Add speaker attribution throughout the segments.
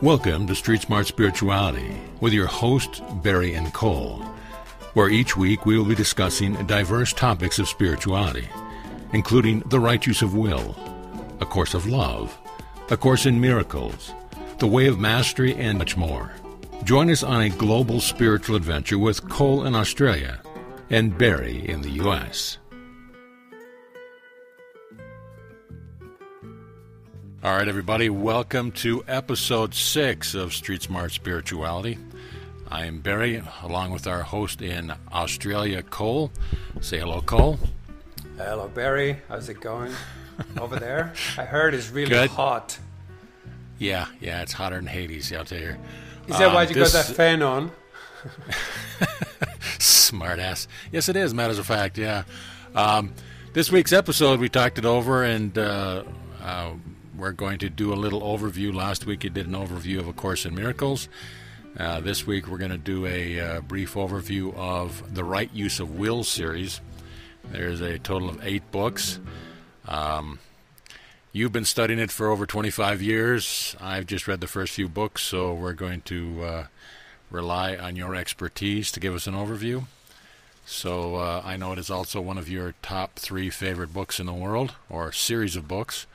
Speaker 1: Welcome to Street Smart Spirituality with your hosts, Barry and Cole, where each week we will be discussing diverse topics of spirituality, including the right use of will, A Course of Love, A Course in Miracles, The Way of Mastery, and much more. Join us on a global spiritual adventure with Cole in Australia and Barry in the U.S. All right, everybody, welcome to episode 6 of Street Smart Spirituality. I am Barry, along with our host in Australia, Cole. Say hello, Cole.
Speaker 2: Hello, Barry. How's it going over there? I heard it's really
Speaker 1: Good.
Speaker 2: hot.
Speaker 1: Yeah, it's hotter than Hades, I'll tell you.
Speaker 2: Is that why you got that fan on?
Speaker 1: Smart ass. Yes, it is, matter of fact, yeah. This week's episode, we talked it over, and we're going to do a little overview. Last week you did an overview of A Course in Miracles. This week we're going to do a brief overview of the Right Use of Will series. There's a total of 8 books. You've been studying it for over 25 years. I've just read the first few books, so we're going to rely on your expertise to give us an overview. So I know it is also one of your top 3 favorite books in the world, or series of books.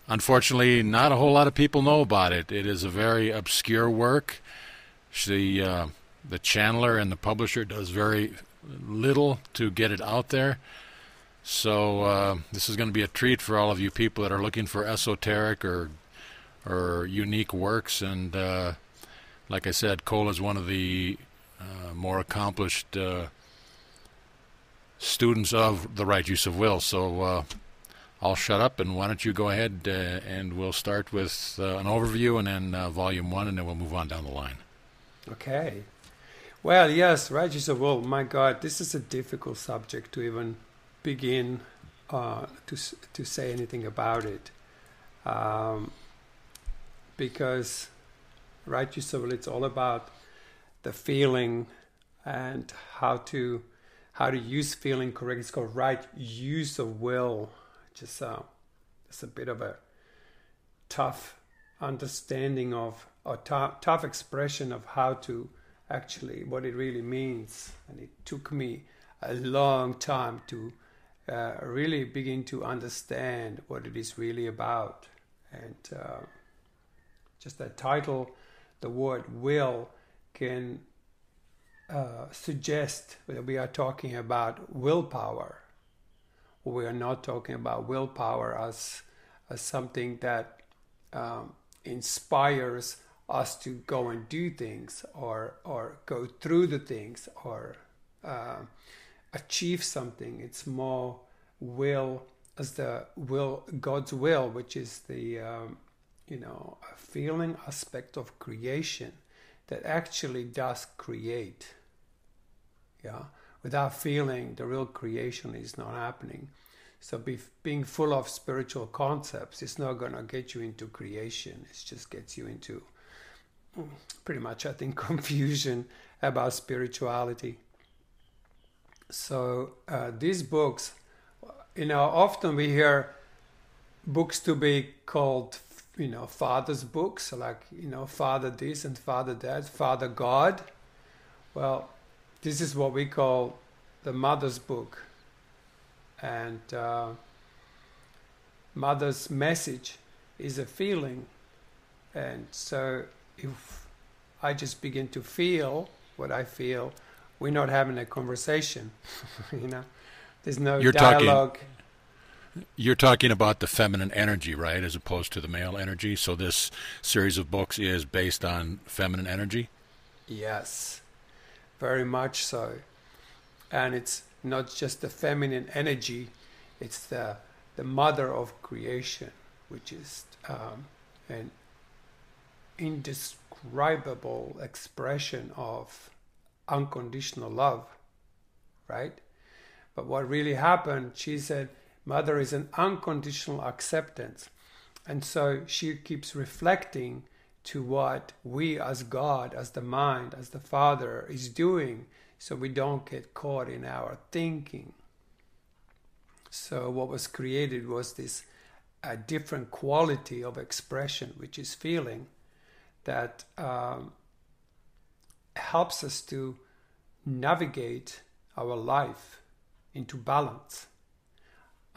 Speaker 1: Unfortunately, not a whole lot of people know about it. It is a very obscure work. The channeler and the publisher does very little to get it out there. So this is going to be a treat for all of you people that are looking for esoteric or unique works. And like I said, Cole is one of the more accomplished students of the Right Use of Will. So I'll shut up, and why don't you go ahead and we'll start with an overview and then volume 1, and then we'll move on down the line.
Speaker 2: Okay. Well, yes, Right Use of Will. My God, this is a difficult subject to even begin to say anything about it, because Right Use of Will, it's all about the feeling and how to use feeling correctly. It's called Right Use of Will. Just it's a bit of a tough understanding of, or tough expression of how to actually, what it really means. And it took me a long time to really begin to understand what it is really about. And just that title, the word will, can suggest that we are talking about willpower. We are not talking about willpower as something that inspires us to go and do things or go through the things or achieve something. It's more will as the will, God's will, which is the a feeling aspect of creation that actually does create. Yeah. Without feeling, the real creation is not happening. So being full of spiritual concepts is not going to get you into creation. It just gets you into pretty much, I think, confusion about spirituality. So these books, often we hear books to be called, Father's books, like, Father this and Father that, Father God. Well, this is what we call the Mother's book. And Mother's message is a feeling. And so if I just begin to feel what I feel, we're not having a conversation. There's no dialogue.
Speaker 1: You're talking about the feminine energy, right, as opposed to the male energy. So this series of books is based on feminine energy?
Speaker 2: Yes. Very much so. And it's not just the feminine energy, it's the mother of creation, which is an indescribable expression of unconditional love, right? But what really happened, she said, Mother is an unconditional acceptance. And so she keeps reflecting to what we as God, as the mind, as the Father is doing, so we don't get caught in our thinking. So what was created was this a different quality of expression, which is feeling, that helps us to navigate our life into balance.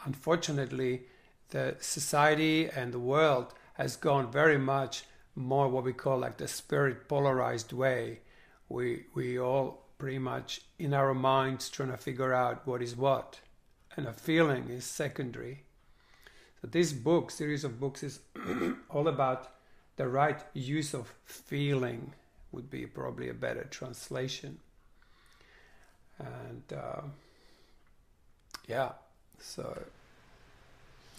Speaker 2: Unfortunately, the society and the world has gone very much more what we call like the spirit polarized way. We all pretty much in our minds trying to figure out what is what, and a feeling is secondary. So this book, series of books, is all about the right use of feeling, would be probably a better translation. And yeah, so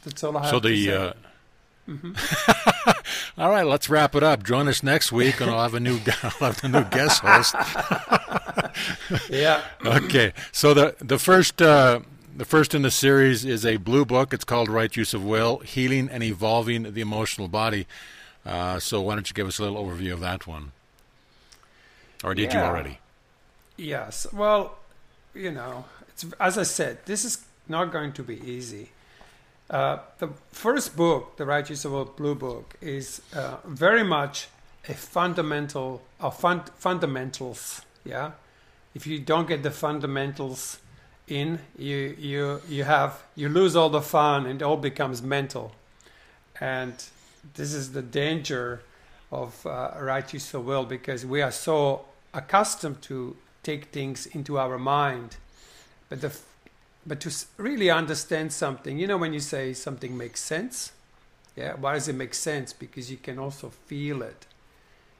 Speaker 2: that's all I have to say.
Speaker 1: All right, let's wrap it up. Join us next week, and I'll have a new guest host.
Speaker 2: Yeah.
Speaker 1: Okay. So the first in the series is a blue book. It's called Right Use of Will: Healing and Evolving the Emotional Body. So why don't you give us a little overview of that one? Or did you already?
Speaker 2: Yes. Well, it's, as I said, this is not going to be easy. The first book, the Right Use of Will Blue Book, is very much a fundamentals. Yeah, if you don't get the fundamentals in, you lose all the fun, and it all becomes mental. And this is the danger of Right Use of Will, because we are so accustomed to take things into our mind, but to really understand something, when you say something makes sense, yeah, why does it make sense? Because you can also feel it.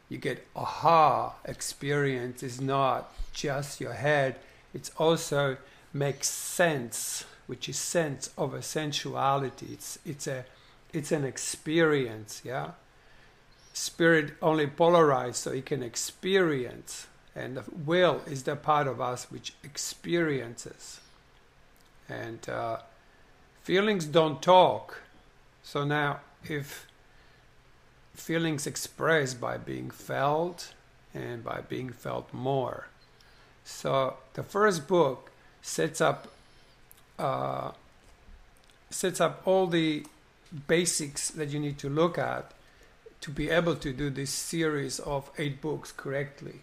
Speaker 2: You get aha experience. Is not just your head. It's also makes sense, which is sense of essentiality. It's an experience, yeah. Spirit only polarized, so it can experience, and the will is the part of us which experiences. And feelings don't talk. So now, if feelings expressed by being felt and by being felt more. So the first book sets up all the basics that you need to look at to be able to do this series of 8 books correctly.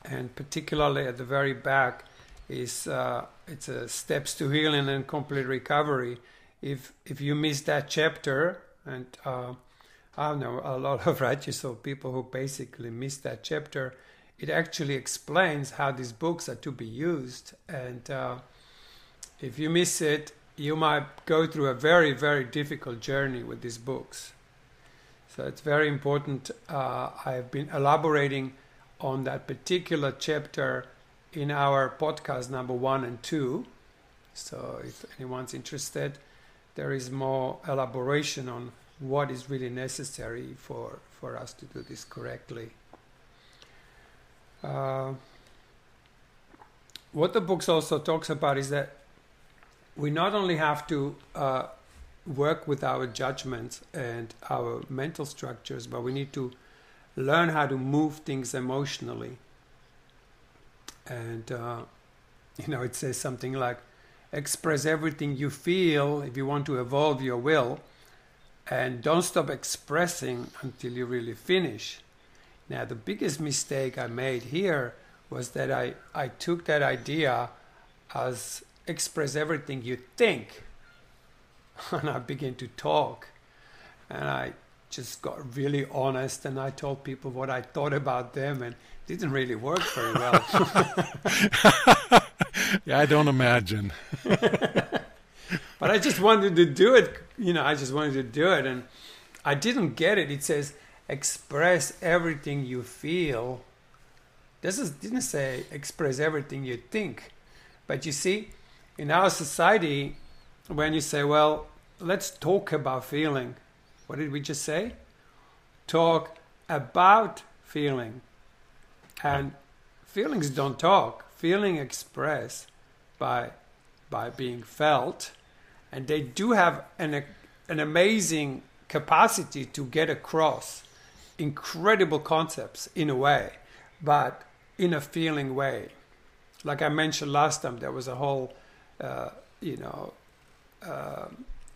Speaker 2: And particularly at the very back is it's steps to healing and complete recovery. If you miss that chapter, and I know a lot of Right Use of people who basically miss that chapter, it actually explains how these books are to be used. And if you miss it, you might go through a very, very difficult journey with these books. So it's very important. I've been elaborating on that particular chapter in our podcast number 1 and 2. So if anyone's interested, there is more elaboration on what is really necessary for us to do this correctly. What the books also talks about is that we not only have to work with our judgments and our mental structures, but we need to learn how to move things emotionally. And it says something like, express everything you feel if you want to evolve your will, and don't stop expressing until you really finish. Now, the biggest mistake I made here was that I took that idea as express everything you think. And I began to talk, and I just got really honest, and I told people what I thought about them, and it didn't really work very well.
Speaker 1: Yeah, I don't imagine.
Speaker 2: But I just wanted to do it, I just wanted to do it, and I didn't get it. It says, express everything you feel. Didn't say express everything you think. But you see, in our society, when you say, well, let's talk about feeling, what did we just say? Talk about feeling. And feelings don't talk. Feeling expressed by being felt. And they do have an amazing capacity to get across incredible concepts in a way, but in a feeling way. Like I mentioned last time, there was a whole,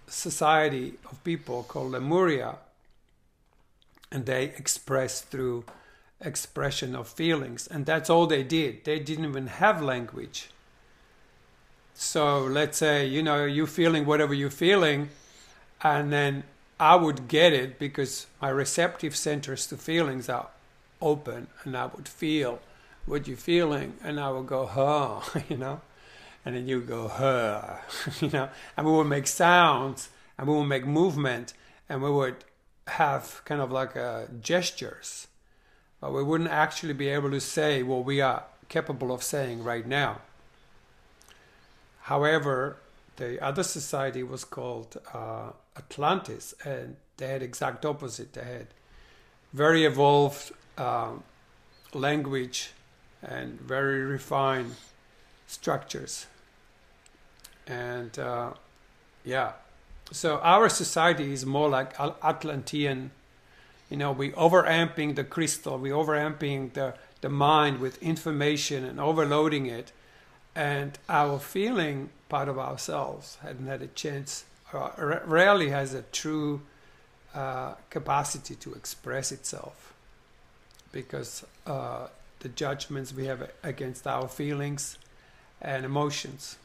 Speaker 2: society of people called Lemuria, and they express through expression of feelings, and that's all they did. They didn't even have language. So let's say, you're feeling whatever you're feeling, and then I would get it because my receptive centers to feelings are open, and I would feel what you're feeling, and I would go, huh, and then you go, huh, and we would make sounds, and we would make movement, and we would have kind of like gestures, but we wouldn't actually be able to say what we are capable of saying right now. However, the other society was called Atlantis, and they had exact opposite. They had very evolved language and very refined structures. And so our society is more like Atlantean. We overamping the crystal, we overamping the mind with information and overloading it. And our feeling part of ourselves hadn't had a chance, rarely has a true capacity to express itself, because the judgments we have against our feelings and emotions.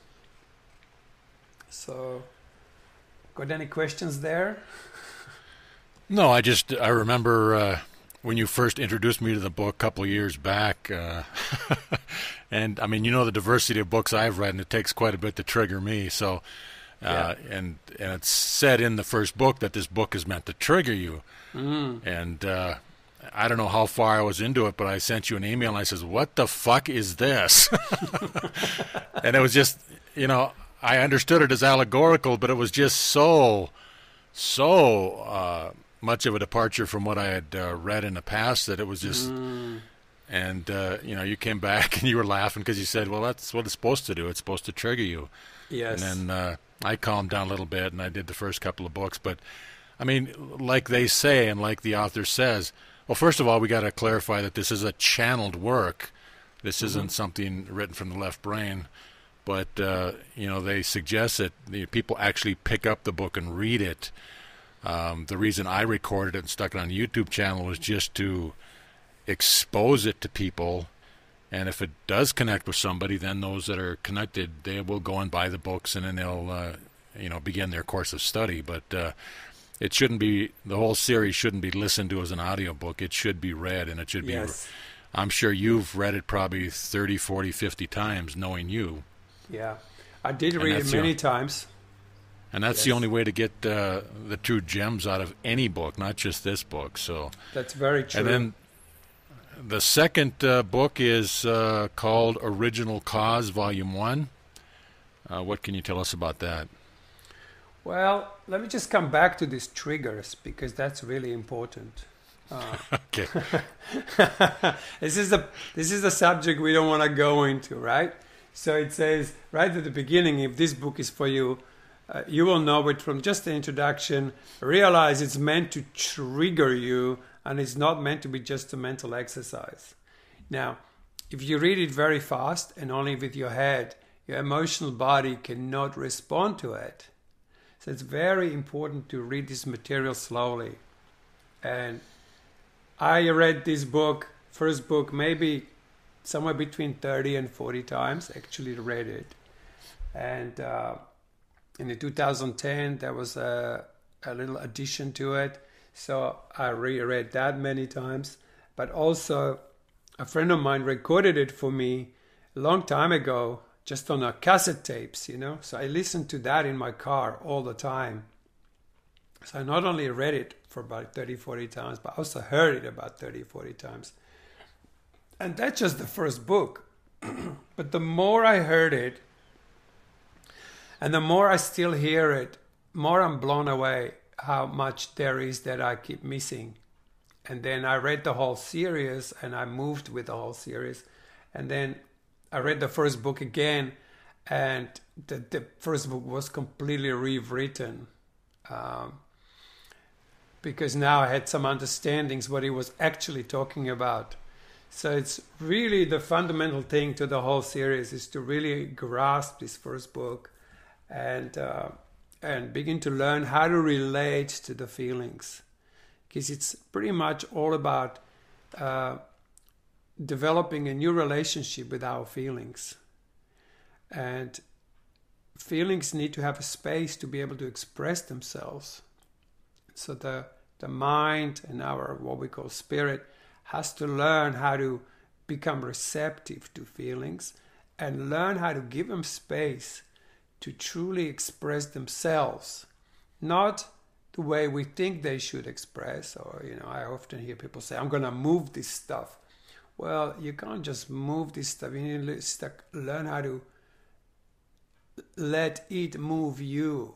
Speaker 2: So, got any questions there?
Speaker 1: No, I remember when you first introduced me to the book a couple of years back, and I mean, the diversity of books I've read, and it takes quite a bit to trigger me. So, and it's said in the first book that this book is meant to trigger you. And I don't know how far I was into it, but I sent you an email and I says, "What the fuck is this?" And it was just, I understood it as allegorical, but it was just so much of a departure from what I had read in the past that it was just, and you came back and you were laughing because you said, well, that's what it's supposed to do. It's supposed to trigger you.
Speaker 2: Yes.
Speaker 1: And then I calmed down a little bit and I did the first couple of books. But, I mean, like they say and like the author says, well, first of all, we got to clarify that this is a channeled work. This isn't something written from the left brain. But, they suggest that people actually pick up the book and read it. The reason I recorded it and stuck it on the YouTube channel was just to expose it to people. And if it does connect with somebody, then those that are connected, they will go and buy the books, and then they'll, begin their course of study. But it shouldn't be, the whole series shouldn't be listened to as an audiobook. It should be read, and it should be, I'm sure you've read it probably 30, 40, 50 times, knowing you.
Speaker 2: Yeah, I did read it many times.
Speaker 1: And that's the only way to get the true gems out of any book, not just this book. So
Speaker 2: that's very true.
Speaker 1: And then the second book is called Original Cause, Volume 1. What can you tell us about that?
Speaker 2: Well, let me just come back to these triggers, because that's really important.
Speaker 1: Okay.
Speaker 2: This is the subject we don't want to go into, right? So it says right at the beginning, if this book is for you, you will know it from just the introduction. Realize it's meant to trigger you, and it's not meant to be just a mental exercise. Now, if you read it very fast and only with your head, your emotional body cannot respond to it. So it's very important to read this material slowly. And I read this book, first book, maybe somewhere between 30 and 40 times, actually read it. And in the 2010, there was a little addition to it. So I reread that many times. But also, a friend of mine recorded it for me a long time ago, just on a cassette tapes, So I listened to that in my car all the time. So I not only read it for about 30, 40 times, but I also heard it about 30, 40 times. And that's just the first book. But the more I heard it, and the more I still hear it, more I'm blown away how much there is that I keep missing. And then I read the whole series, and I moved with the whole series. And then I read the first book again, and the first book was completely rewritten. Because now I had some understandings what he was actually talking about. So it's really the fundamental thing to the whole series is to really grasp this first book and and begin to learn how to relate to the feelings, because it's pretty much all about developing a new relationship with our feelings. And feelings need to have a space to be able to express themselves. So the mind and our, what we call spirit, has to learn how to become receptive to feelings and learn how to give them space to truly express themselves, not the way we think they should express. Or, I often hear people say, I'm going to move this stuff. Well, you can't just move this stuff. You need to learn how to let it move you.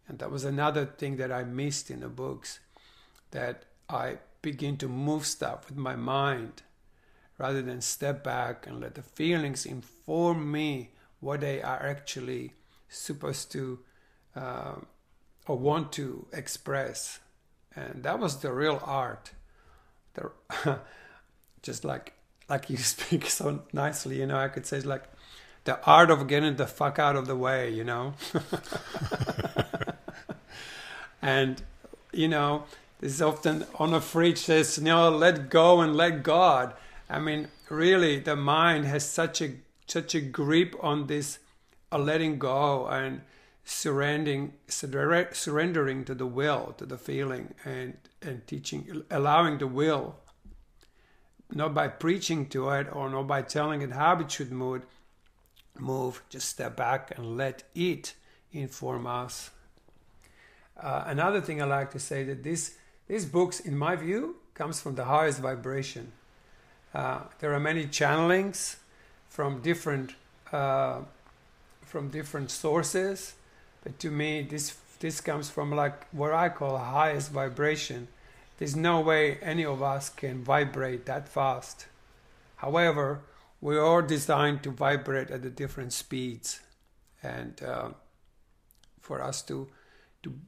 Speaker 2: And that was another thing that I missed in the books, that I begin to move stuff with my mind rather than step back and let the feelings inform me what they are actually supposed to or want to express. And that was the real art. Just like you speak so nicely, I could say it's like the art of getting the fuck out of the way, And, this is often on a fridge says, let go and let God. I mean, really, the mind has such a grip on this letting go and surrendering to the will, to the feeling, and teaching, allowing the will, not by preaching to it or not by telling it how it should move, just step back and let it inform us. Another thing I like to say, that these books, in my view, comes from the highest vibration. There are many channelings from different sources, but to me, this comes from like what I call highest vibration. There's no way any of us can vibrate that fast. However, we are designed to vibrate at the different speeds, and for us to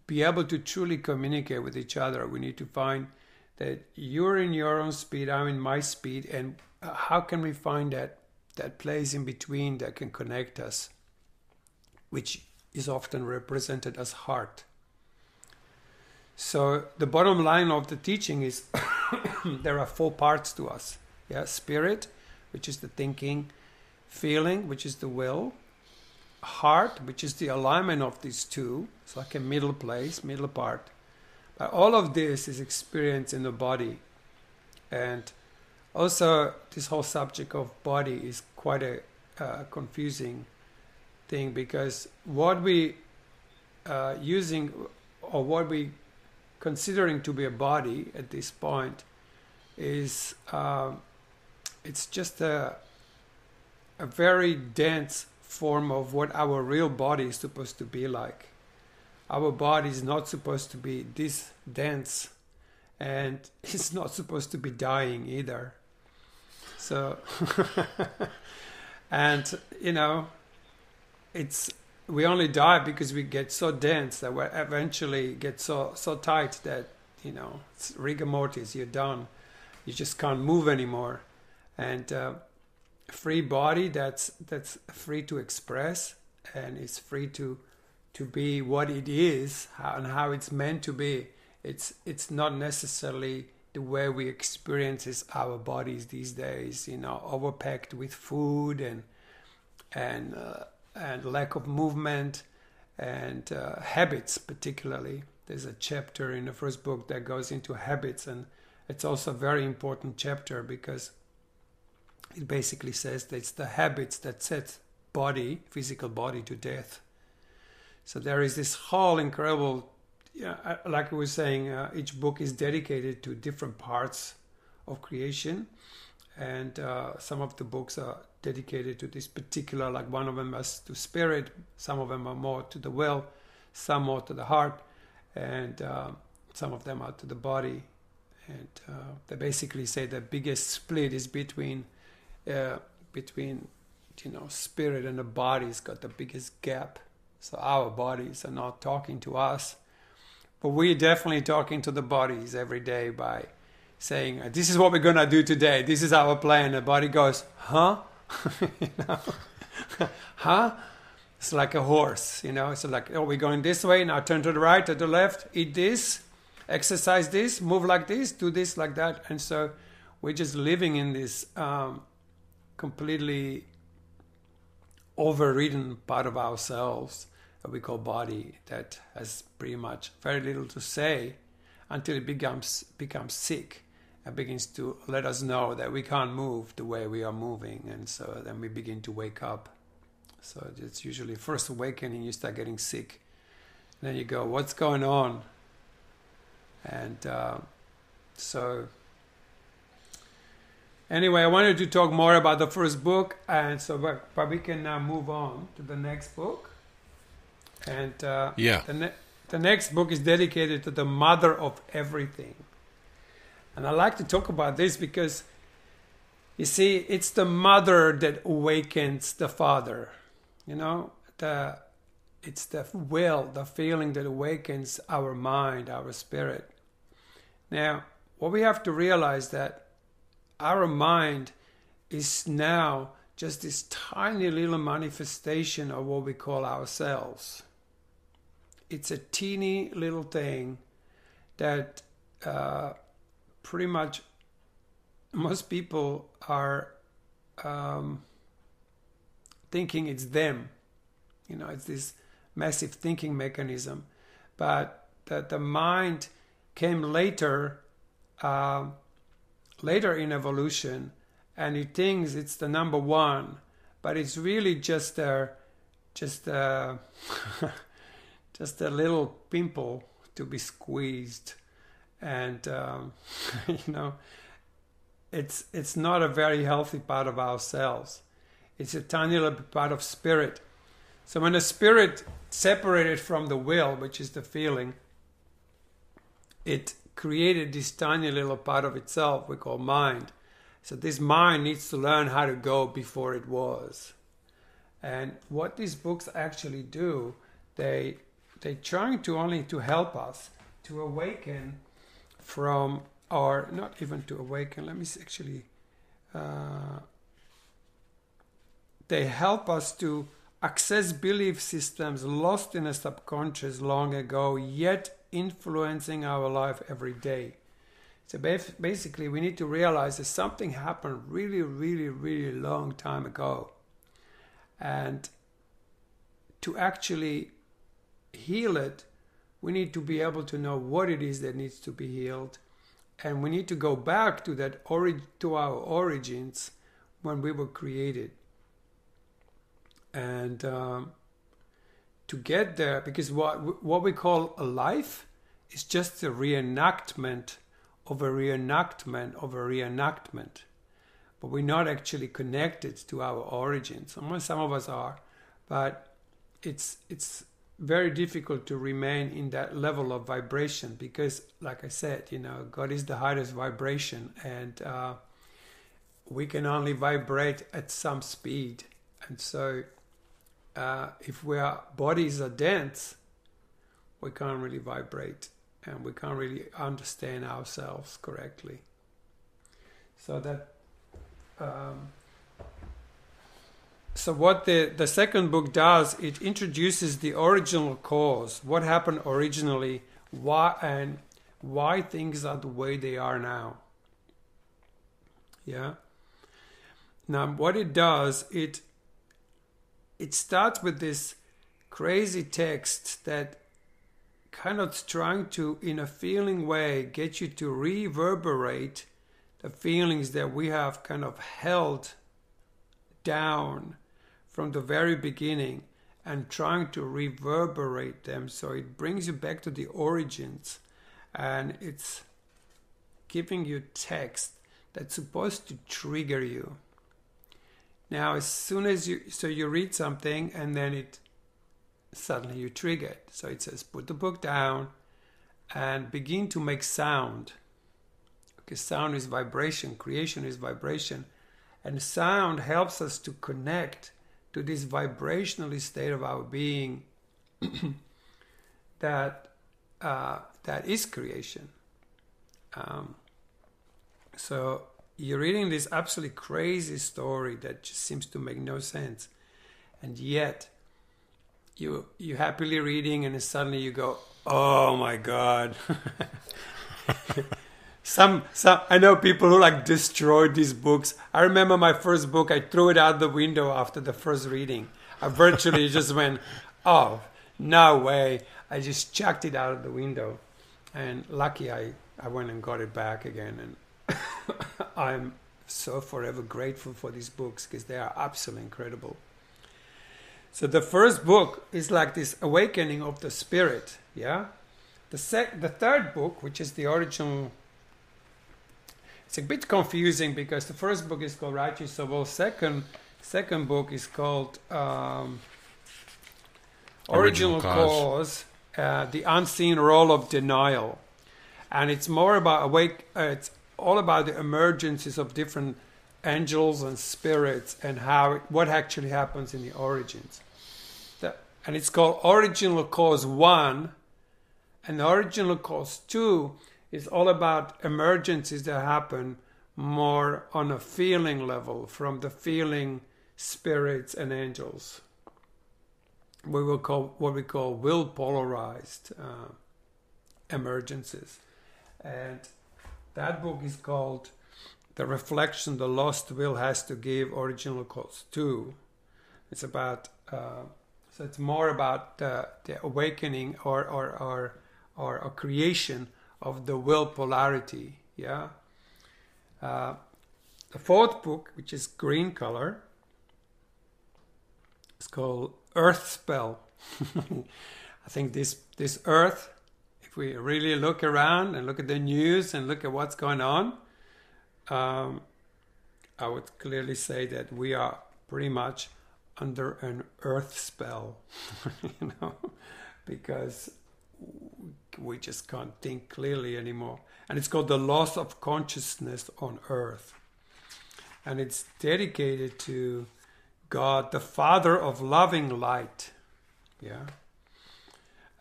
Speaker 2: be able to truly communicate with each other, we need to find that you're in your own speed, I'm in my speed, and how can we find that place in between that can connect us, which is often represented as heart. So the bottom line of the teaching is there are 4 parts to us. Spirit, which is the thinking, feeling, which is the will, heart, which is the alignment of these two. It's like a middle part. But all of this is experienced in the body. And also this whole subject of body is quite a confusing thing, because what we using, or what we considering to be a body at this point is it's just a very dense form of what our real body is supposed to be like. Our body is not supposed to be this dense, and it's not supposed to be dying either. So and we only die because we get so dense that we eventually get so tight that it's rigor mortis, you're done, you just can't move anymore. And free body, that's free to express, and it's free to be what it is, and how it's meant to be. It's not necessarily the way we experience our bodies these days, overpacked with food and lack of movement and habits. Particularly, there's a chapter in the first book that goes into habits, and it's also a very important chapter, because it basically says that it's the habits that set physical body to death. So there is this whole incredible, like I was saying, each book is dedicated to different parts of creation, and some of the books are dedicated to this particular, like one of them is to spirit, some of them are more to the will, some more to the heart, and some of them are to the body. And they basically say the biggest split is between spirit and the body's got the biggest gap. So our bodies are not talking to us, but we're definitely talking to the bodies every day by saying, this is what we're going to do today, this is our plan. The body goes, huh? Huh? It's like a horse, you know. It's like, oh, we're going this way, now turn to the right, to the left, eat this, exercise this, move like this, do this like that. And so we're just living in this completely overridden part of ourselves that we call body, that has pretty much very little to say until it becomes sick and begins to let us know that we can't move the way we are moving. And so then we begin to wake up. So it's usually first awakening, you start getting sick. And then you go, what's going on? And so anyway, I wanted to talk more about the first book, and so but we can now move on to the next book. And the next book is dedicated to the mother of everything. And I like to talk about this because, you see, it's the mother that awakens the father. You know, it's the will, the feeling that awakens our mind, our spirit. Now, what we have to realize that our mind is now just this tiny little manifestation of what we call ourselves. It's a teeny little thing that pretty much most people are thinking it's them. You know, it's this massive thinking mechanism. But the mind came later in evolution, and it thinks it's the number one, but it's really just a little pimple to be squeezed. And you know, it's not a very healthy part of ourselves. It's a tiny little part of spirit. So when the spirit separated from the will, which is the feeling, it created this tiny little part of itself we call mind. So this mind needs to learn how to go before it was. And what these books actually do, they're trying to only to help us to awaken from, or not even to awaken, let me actually, they help us to access belief systems lost in a subconscious long ago, yet influencing our life every day. So basically, we need to realize that something happened really, really, really long time ago. And to actually heal it, we need to be able to know what it is that needs to be healed. And we need to go back to that to our origins when we were created. And to get there, because what we call a life is just a reenactment of a reenactment of a reenactment. But we're not actually connected to our origins. Some of us are, but it's very difficult to remain in that level of vibration because, like I said, you know, God is the highest vibration, and we can only vibrate at some speed. And so if our bodies are dense, we can't really vibrate and we can't really understand ourselves correctly. So that so what the second book does, it introduces the original cause, what happened originally, why things are the way they are now. Yeah. Now what it does, it starts with this crazy text that kind of trying to, in a feeling way, get you to reverberate the feelings that we have kind of held down from the very beginning and trying to reverberate them. So it brings you back to the origins, and it's giving you text that's supposed to trigger you. Now, as soon as you read something and then suddenly you trigger it. So it says, put the book down and begin to make sound. Because sound is vibration, creation is vibration. And sound helps us to connect to this vibrational state of our being that is creation. So you're reading this absolutely crazy story that just seems to make no sense. And yet, you happily reading, and then suddenly you go, oh my God. Some I know people who like destroyed these books. I remember my first book, I threw it out the window after the first reading. I virtually just went, oh, no way. I just chucked it out of the window. And lucky I went and got it back again. And I'm so forever grateful for these books because they are absolutely incredible. So the first book is like this awakening of the spirit, yeah? The third book, which is the original, it's a bit confusing because the first book is called Righteous of Will. Second book is called Original Cause, The Unseen Role of Denial. And it's more about it's all about the emergences of different angels and spirits and what actually happens in the origins. And it's called Original Cause 1, and the Original Cause 2 is all about emergencies that happen more on a feeling level from the feeling spirits and angels. What we call will polarized emergencies. And that book is called The Reflection the Lost Will Has to Give, Original Cause 2. It's about so it's more about the awakening or a creation of the will polarity. Yeah. The fourth book, which is green color, is called Earth Spell. I think this Earth, if we really look around and look at the news and look at what's going on, I would clearly say that we are pretty much under an earth spell, because we just can't think clearly anymore. And it's called The Loss of Consciousness on Earth. And it's dedicated to God, the Father of loving light. Yeah.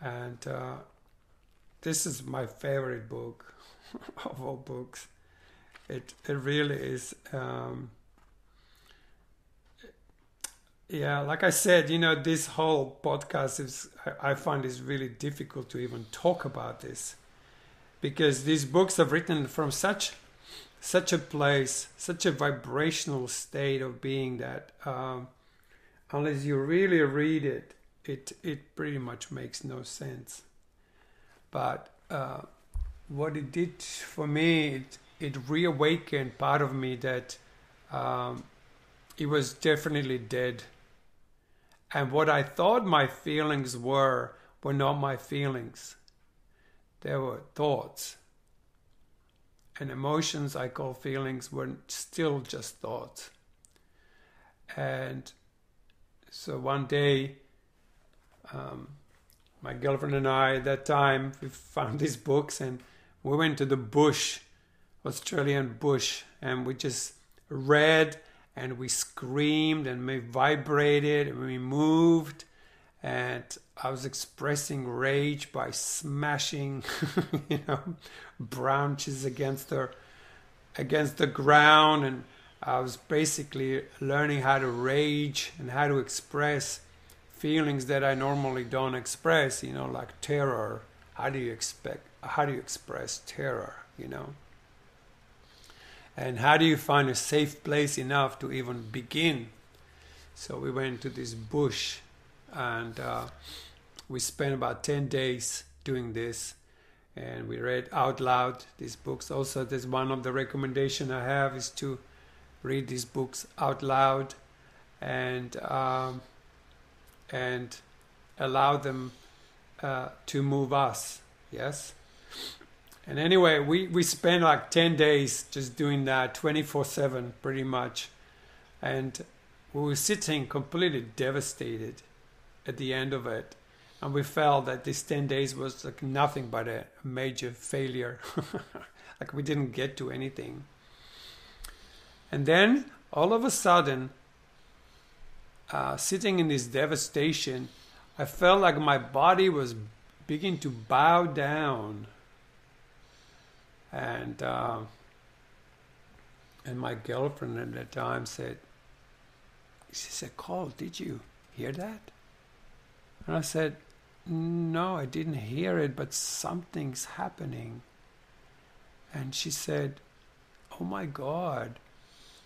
Speaker 2: And this is my favorite book of all books. It really is. Yeah, like I said, this whole podcast I find is really difficult to even talk about this, because these books are written from such a place, such a vibrational state of being that unless you really read it, it pretty much makes no sense. But what it did for me, it reawakened part of me that it was definitely dead. And what I thought my feelings were not my feelings. They were thoughts. And emotions I call feelings were still just thoughts. And so one day, my girlfriend and I, at that time, we found these books and we went to the bush, Australian bush, and we just read and we screamed and we vibrated and we moved, and I was expressing rage by smashing branches against the ground, and I was basically learning how to rage and how to express feelings that I normally don't express, like terror. How do you express terror, And how do you find a safe place enough to even begin? So we went to this bush, and we spent about 10 days doing this, and we read out loud these books. Also, there's one of the recommendations I have is to read these books out loud and allow them to move us. Yes. And anyway, we spent like 10 days just doing that 24/7 pretty much. And we were sitting completely devastated at the end of it. And we felt that this 10 days was like nothing but a major failure. Like we didn't get to anything. And then all of a sudden, sitting in this devastation, I felt like my body was beginning to bow down. And my girlfriend at the time said, "Carl, did you hear that?" And I said, no, I didn't hear it, but something's happening. And she said, oh my God,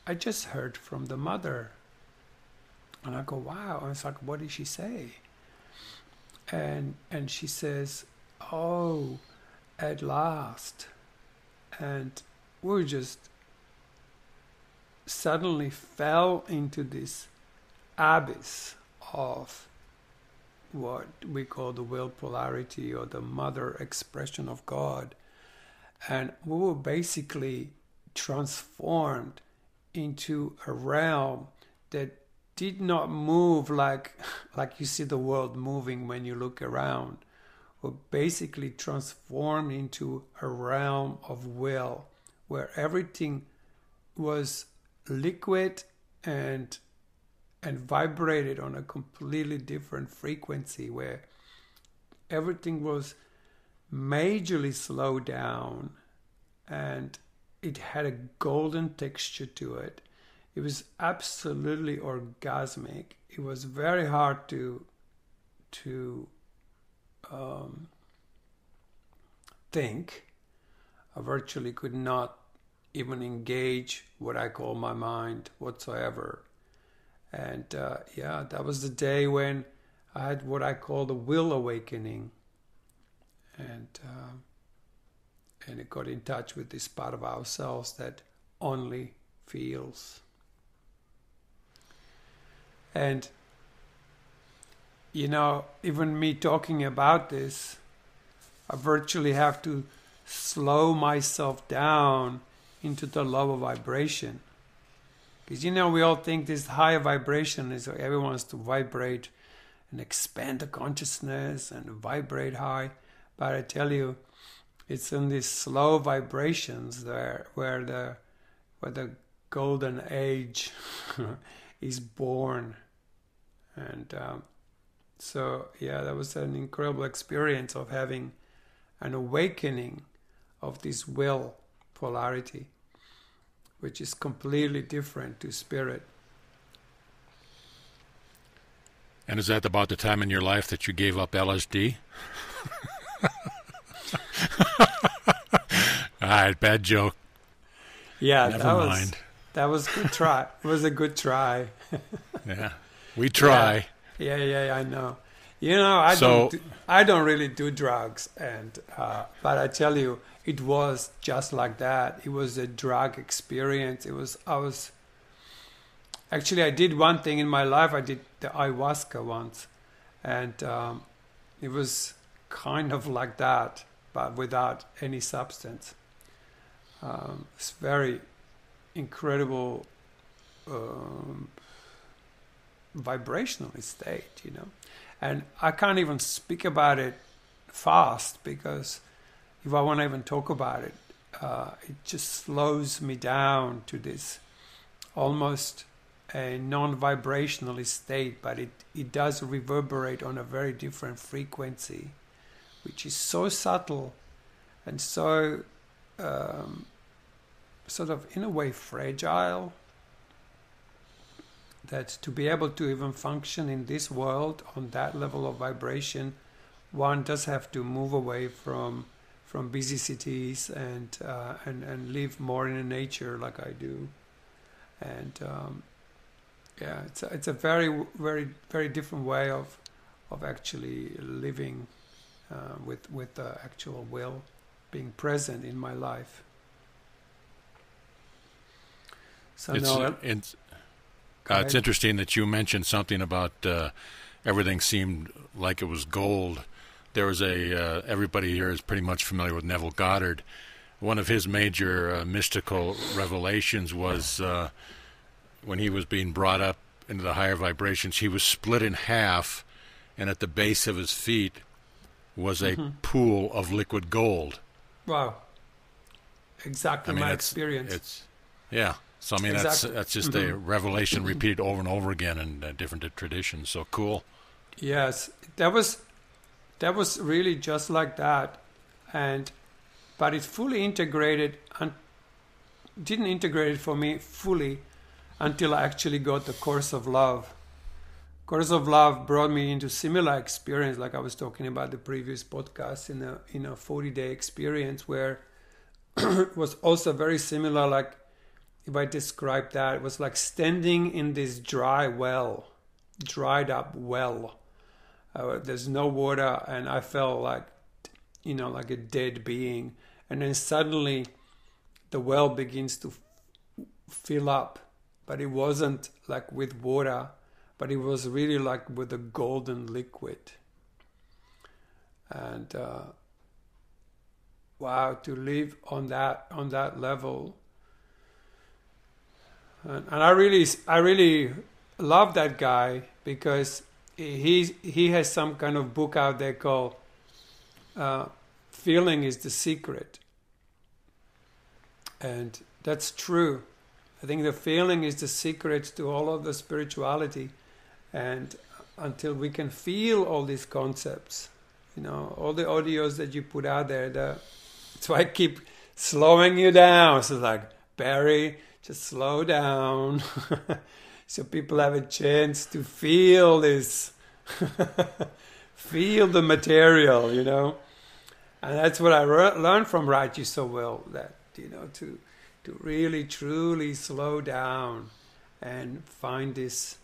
Speaker 2: I just heard from the mother. And I go, wow. And it's like, what did she say? And she says, oh, at last. And we just suddenly fell into this abyss of what we call the will polarity, or the mother expression of God. And we were basically transformed into a realm that did not move like you see the world moving when you look around. We're basically transformed into a realm of will, where everything was liquid and vibrated on a completely different frequency, where everything was majorly slowed down, and it had a golden texture to it. It was absolutely orgasmic. It was very hard to think. I virtually could not even engage what I call my mind whatsoever. And that was the day when I had what I call the will awakening. And it got in touch with this part of ourselves that only feels. And, even me talking about this, I virtually have to slow myself down into the lower vibration. Because, we all think this higher vibration is everyone wants to vibrate and expand the consciousness and vibrate high. But I tell you, it's in these slow vibrations where the golden age is born. And that was an incredible experience of having an awakening of this will polarity, which is completely different to spirit.
Speaker 1: And is that about the time in your life that you gave up LSD? All right, bad joke.
Speaker 2: Yeah,
Speaker 1: never mind.
Speaker 2: That was a good try. It was a good try.
Speaker 1: Yeah, we try.
Speaker 2: Yeah, I know. I don't really do drugs, and but I tell you, it was just like that. It was a drug experience. I did one thing in my life. I did the ayahuasca once, and it was kind of like that, but without any substance. It's very incredible vibrational state, and I can't even speak about it fast, because if I want to even talk about it, it just slows me down to this almost a non-vibrational state, but it does reverberate on a very different frequency, which is so subtle and so sort of in a way fragile, that to be able to even function in this world on that level of vibration, one does have to move away from busy cities and live more in nature like I do. And it's a very, very, very different way of actually living with the actual will being present in my life. So
Speaker 1: it's interesting that you mentioned something about everything seemed like it was gold. There was everybody here is pretty much familiar with Neville Goddard. One of his major mystical revelations was when he was being brought up into the higher vibrations, he was split in half, and at the base of his feet was a pool of liquid gold.
Speaker 2: Wow. Exactly my experience.
Speaker 1: So exactly. That's just a revelation repeated over and over again in different traditions. So cool.
Speaker 2: Yes, that was really just like that, but it fully integrated and didn't integrate it for me fully until I actually got the Course of Love. Course of Love brought me into similar experience, like I was talking about the previous podcast, in a 40-day experience where it was also very similar. Like if I describe that, it was like standing in this dried up well. There's no water, and I felt like, like a dead being. And then suddenly the well begins to fill up, but it wasn't like with water, but it was really like with a golden liquid. And wow, to live on that level. And I really love that guy, because he has some kind of book out there called Feeling is the Secret. And that's true. I think the feeling is the secret to all of the spirituality. And until we can feel all these concepts, all the audios that you put out there, that's why I keep slowing you down. So it's like, Barry, just slow down. So people have a chance to feel this, feel the material, And that's what I learned from Write You So Well, that, to really, truly slow down and find this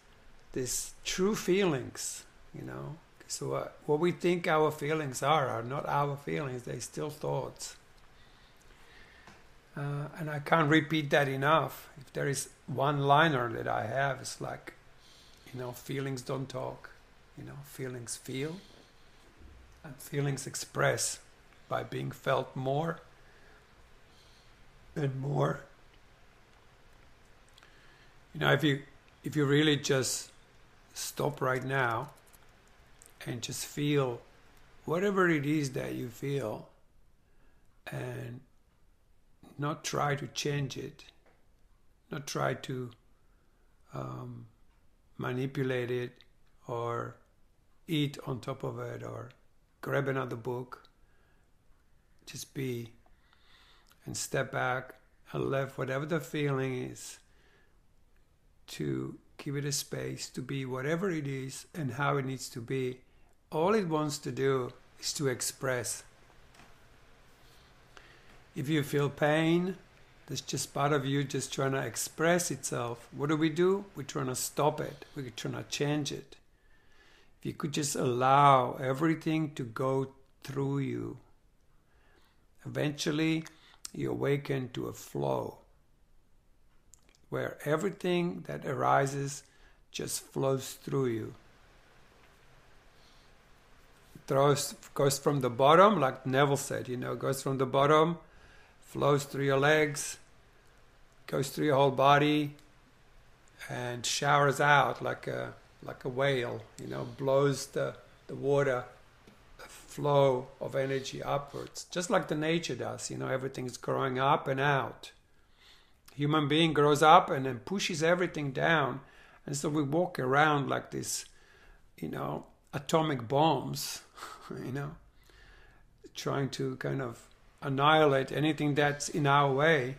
Speaker 2: true feelings, So what we think our feelings are not our feelings, they're still thoughts. And I can't repeat that enough. If there is one liner that I have, it's like, feelings don't talk. Feelings feel, and feelings express by being felt more and more. If you really just stop right now and just feel whatever it is that you feel, and not try to change it, not try to manipulate it or eat on top of it or grab another book. Just be, and step back and let whatever the feeling is, to give it a space to be whatever it is and how it needs to be. All it wants to do is to express. If you feel pain, that's just part of you just trying to express itself. What do? We're trying to stop it. We're trying to change it. If you could just allow everything to go through you, eventually you awaken to a flow where everything that arises just flows through you. Goes from the bottom, like Neville said, goes from the bottom, flows through your legs, goes through your whole body, and showers out like a whale, blows the water, a flow of energy upwards, just like the nature does. Everything's growing up and out. Human being grows up and then pushes everything down, and so we walk around like this, atomic bombs, trying to kind of annihilate anything that's in our way.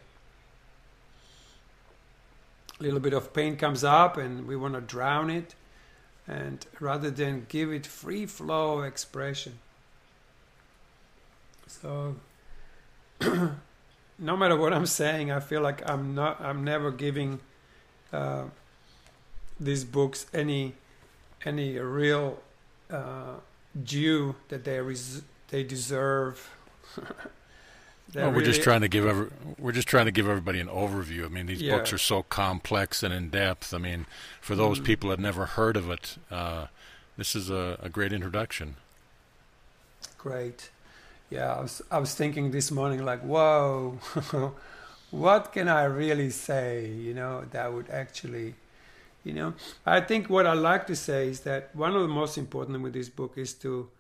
Speaker 2: A little bit of pain comes up and we want to drown it, and rather than give it free flow expression. So no matter what I'm saying, I feel like I'm never giving these books any real due that they deserve.
Speaker 1: Well, we're just trying to give everybody an overview. I mean, these books are so complex and in depth. I mean, for those people that never heard of it, this is a great introduction.
Speaker 2: Great. Yeah, I was thinking this morning, like, whoa, what can I really say? That would actually, I think what I like to say is that one of the most important with this book is to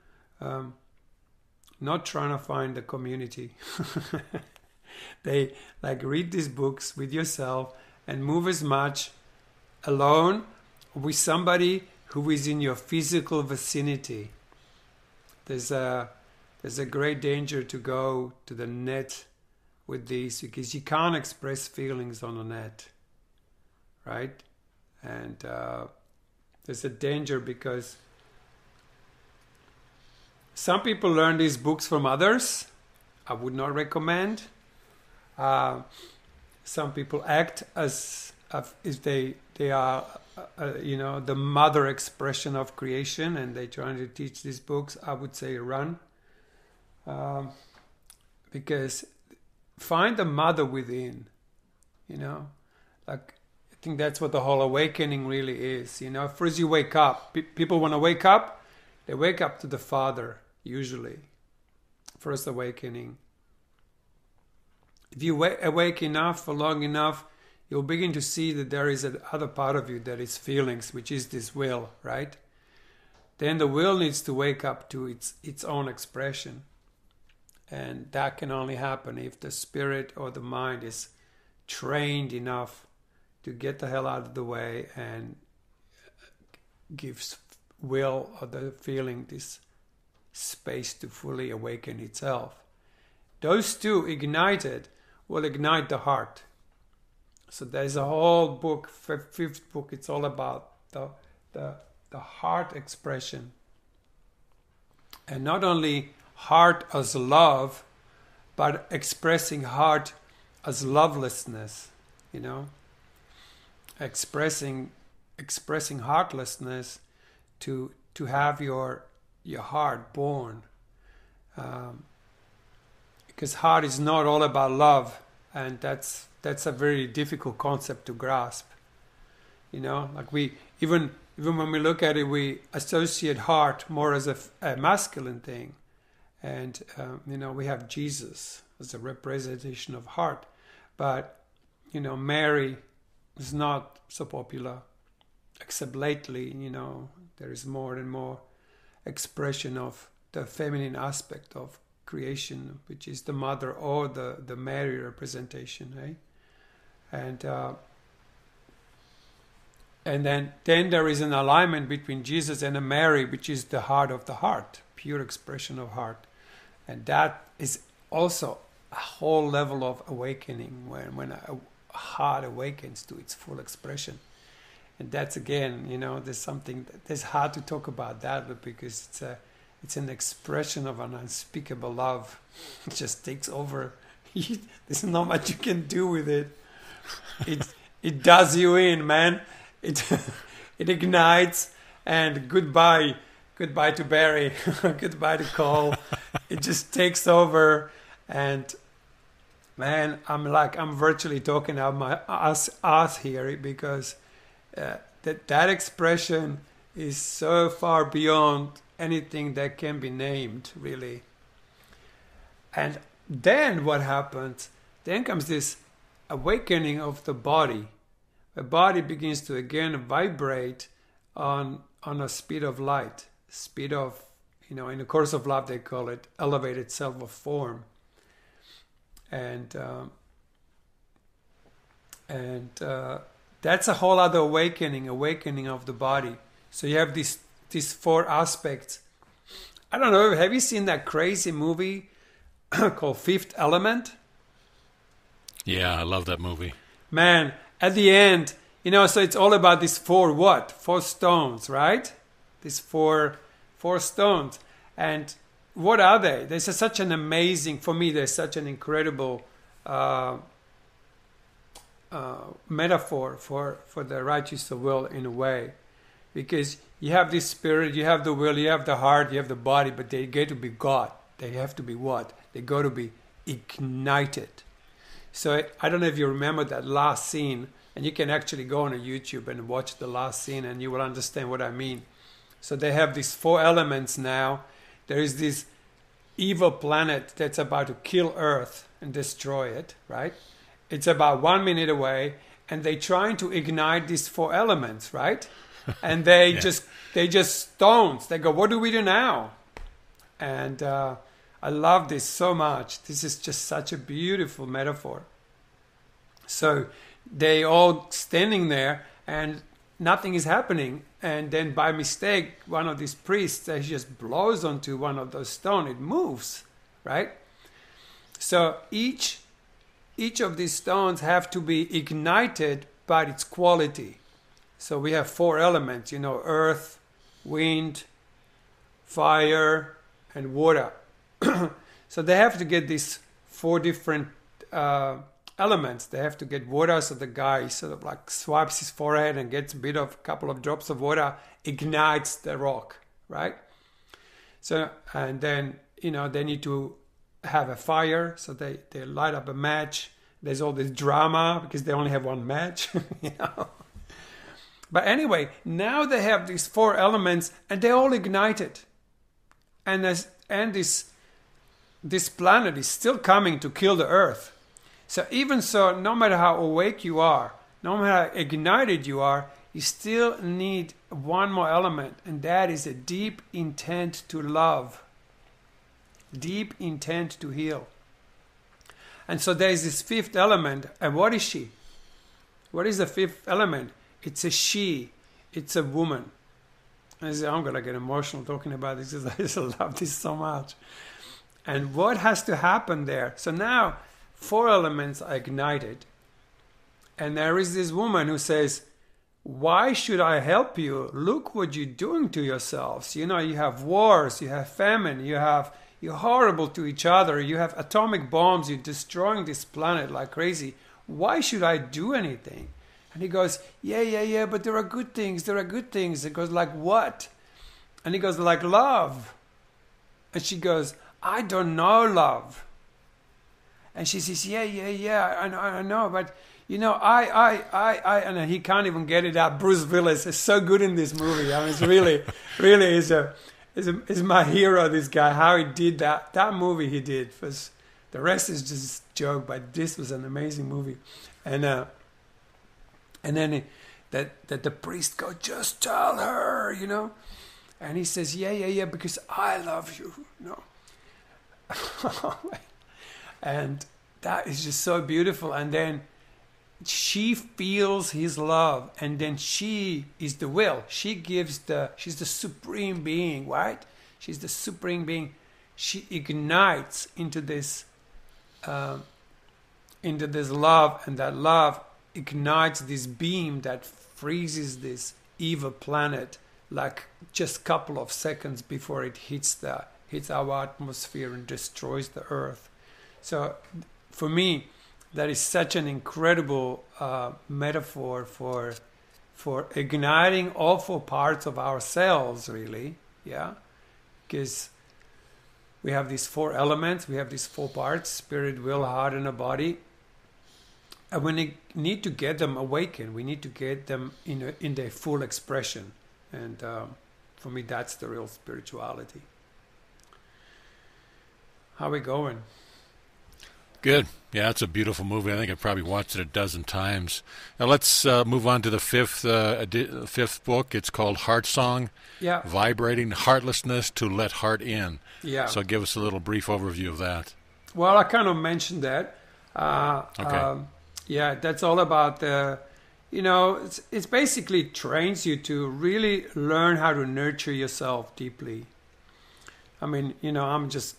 Speaker 2: not trying to find a community. They read these books with yourself and move as much alone or with somebody who is in your physical vicinity. There's a great danger to go to the net with these, because you can't express feelings on the net, right? And there's a danger because some people learn these books from others. I would not recommend. Some people act as if they are, the mother expression of creation, and they're trying to teach these books. I would say run, because find the mother within. Like, I think that's what the whole awakening really is. First you wake up. People want to wake up. They wake up to the Father usually. First awakening. If you awake enough for long enough, you'll begin to see that there is another part of you that is feelings, which is this will, right? Then the will needs to wake up to its own expression. And that can only happen if the spirit or the mind is trained enough to get the hell out of the way and gives will or the feeling this space to fully awaken itself. Those two ignited will ignite the heart. So there's a whole book, fifth book, it's all about the heart expression. And not only heart as love, but expressing heart as lovelessness, expressing heartlessness to have your heart born. Because heart is not all about love, and that's a very difficult concept to grasp. Like we even when we look at it, we associate heart more as a masculine thing, and we have Jesus as a representation of heart, but Mary is not so popular, except lately. There is more and more expression of the feminine aspect of creation, which is the mother or the Mary representation, right? And then there is an alignment between Jesus and a Mary, which is the heart of the heart, pure expression of heart, and that is also a whole level of awakening when a heart awakens to its full expression. And that's again, there's something that's hard to talk about that, because it's an expression of an unspeakable love. It just takes over. There's not much you can do with it. It does you in, man. It ignites, and goodbye to Barry, goodbye to Cole. It just takes over, and man, I'm virtually talking out my ass here, because that expression is so far beyond anything that can be named, really. And then what happens? Then comes this awakening of the body. The body begins to again vibrate on a speed of light, speed of, in the course of love they call it elevated self of form. And that's a whole other awakening of the body. So you have these four aspects. I don't know, have you seen that crazy movie called Fifth Element?
Speaker 1: Yeah, I love that movie.
Speaker 2: Man, at the end, so it's all about these four stones, right? These four stones. And what are they? There's such an amazing, for me, there's such an incredible metaphor for the right use of will, in a way. Because you have this spirit, you have the will, you have the heart, you have the body, but they get to be God. They have to be what? They got to be ignited. So I don't know if you remember that last scene, and you can actually go on YouTube and watch the last scene and you will understand what I mean. So they have these four elements now. There is this evil planet that's about to kill Earth and destroy it, right? It's about 1 minute away, and they're trying to ignite these four elements, right? And they just stones. They go, what do we do now? And I love this so much. This is just such a beautiful metaphor. So they all standing there and nothing is happening. And then by mistake, one of these priests, they just blows onto one of those stones. It moves, right? So each of these stones have to be ignited by its quality. So we have 4 elements, earth, wind, fire, and water. So they have to get these 4 different elements. They have to get water, so the guy sort of like swipes his forehead and gets a couple of drops of water, ignites the rock, right? So, and then, they need to have a fire, so they light up a match. There's all this drama because they only have one match, But anyway, now they have these 4 elements and they're all ignited. And this planet is still coming to kill the Earth. So even so, no matter how awake you are, no matter how ignited you are, you still need one more element, and that is a deep intent to love, deep intent to heal. And so there's this 5th element, and what is she? What is the 5th element? It's a she, it's a woman. I'm going to get emotional talking about this because I just love this so much. And what has to happen there? So now 4 elements are ignited. And there is this woman who says, why should I help you? Look what you're doing to yourselves. You have wars, you have famine, you're horrible to each other, you have atomic bombs, you're destroying this planet like crazy. Why should I do anything? And he goes, yeah, but there are good things. It goes, like what? And he goes, like love. And she goes, I don't know love. And she says, yeah, I know, but I, and he can't even get it out. Bruce Willis is so good in this movie. I mean, it's really is my hero, this guy, how he did that movie he did. The rest is just joke, but this was an amazing movie. And then that the priest goes, just tell her, and he says, yeah, because I love you, And that is just so beautiful. And then she feels his love, and then she is the will. She's the supreme being, right? She's the supreme being. She ignites into this love, and that love ignites this beam that freezes this evil planet like just a couple of seconds before it hits our atmosphere and destroys the Earth. So for me, that is such an incredible metaphor for igniting all 4 parts of ourselves, really, yeah? Because we have these 4 elements, we have these 4 parts, spirit, will, heart, and a body. And we need to get them awakened. We need to get them in their full expression. And for me, that's the real spirituality. How we going?
Speaker 1: Good. Yeah, it's a beautiful movie. I think I've probably watched it a dozen times. Now let's move on to the 5th book. It's called Heart Song.
Speaker 2: Yeah.
Speaker 1: Vibrating Heartlessness to Let Heart In.
Speaker 2: Yeah.
Speaker 1: So give us a little brief overview of that.
Speaker 2: Well, I kind of mentioned that.
Speaker 1: Okay.
Speaker 2: Yeah, that's all about it's basically trains you to really learn how to nurture yourself deeply. I mean, I'm just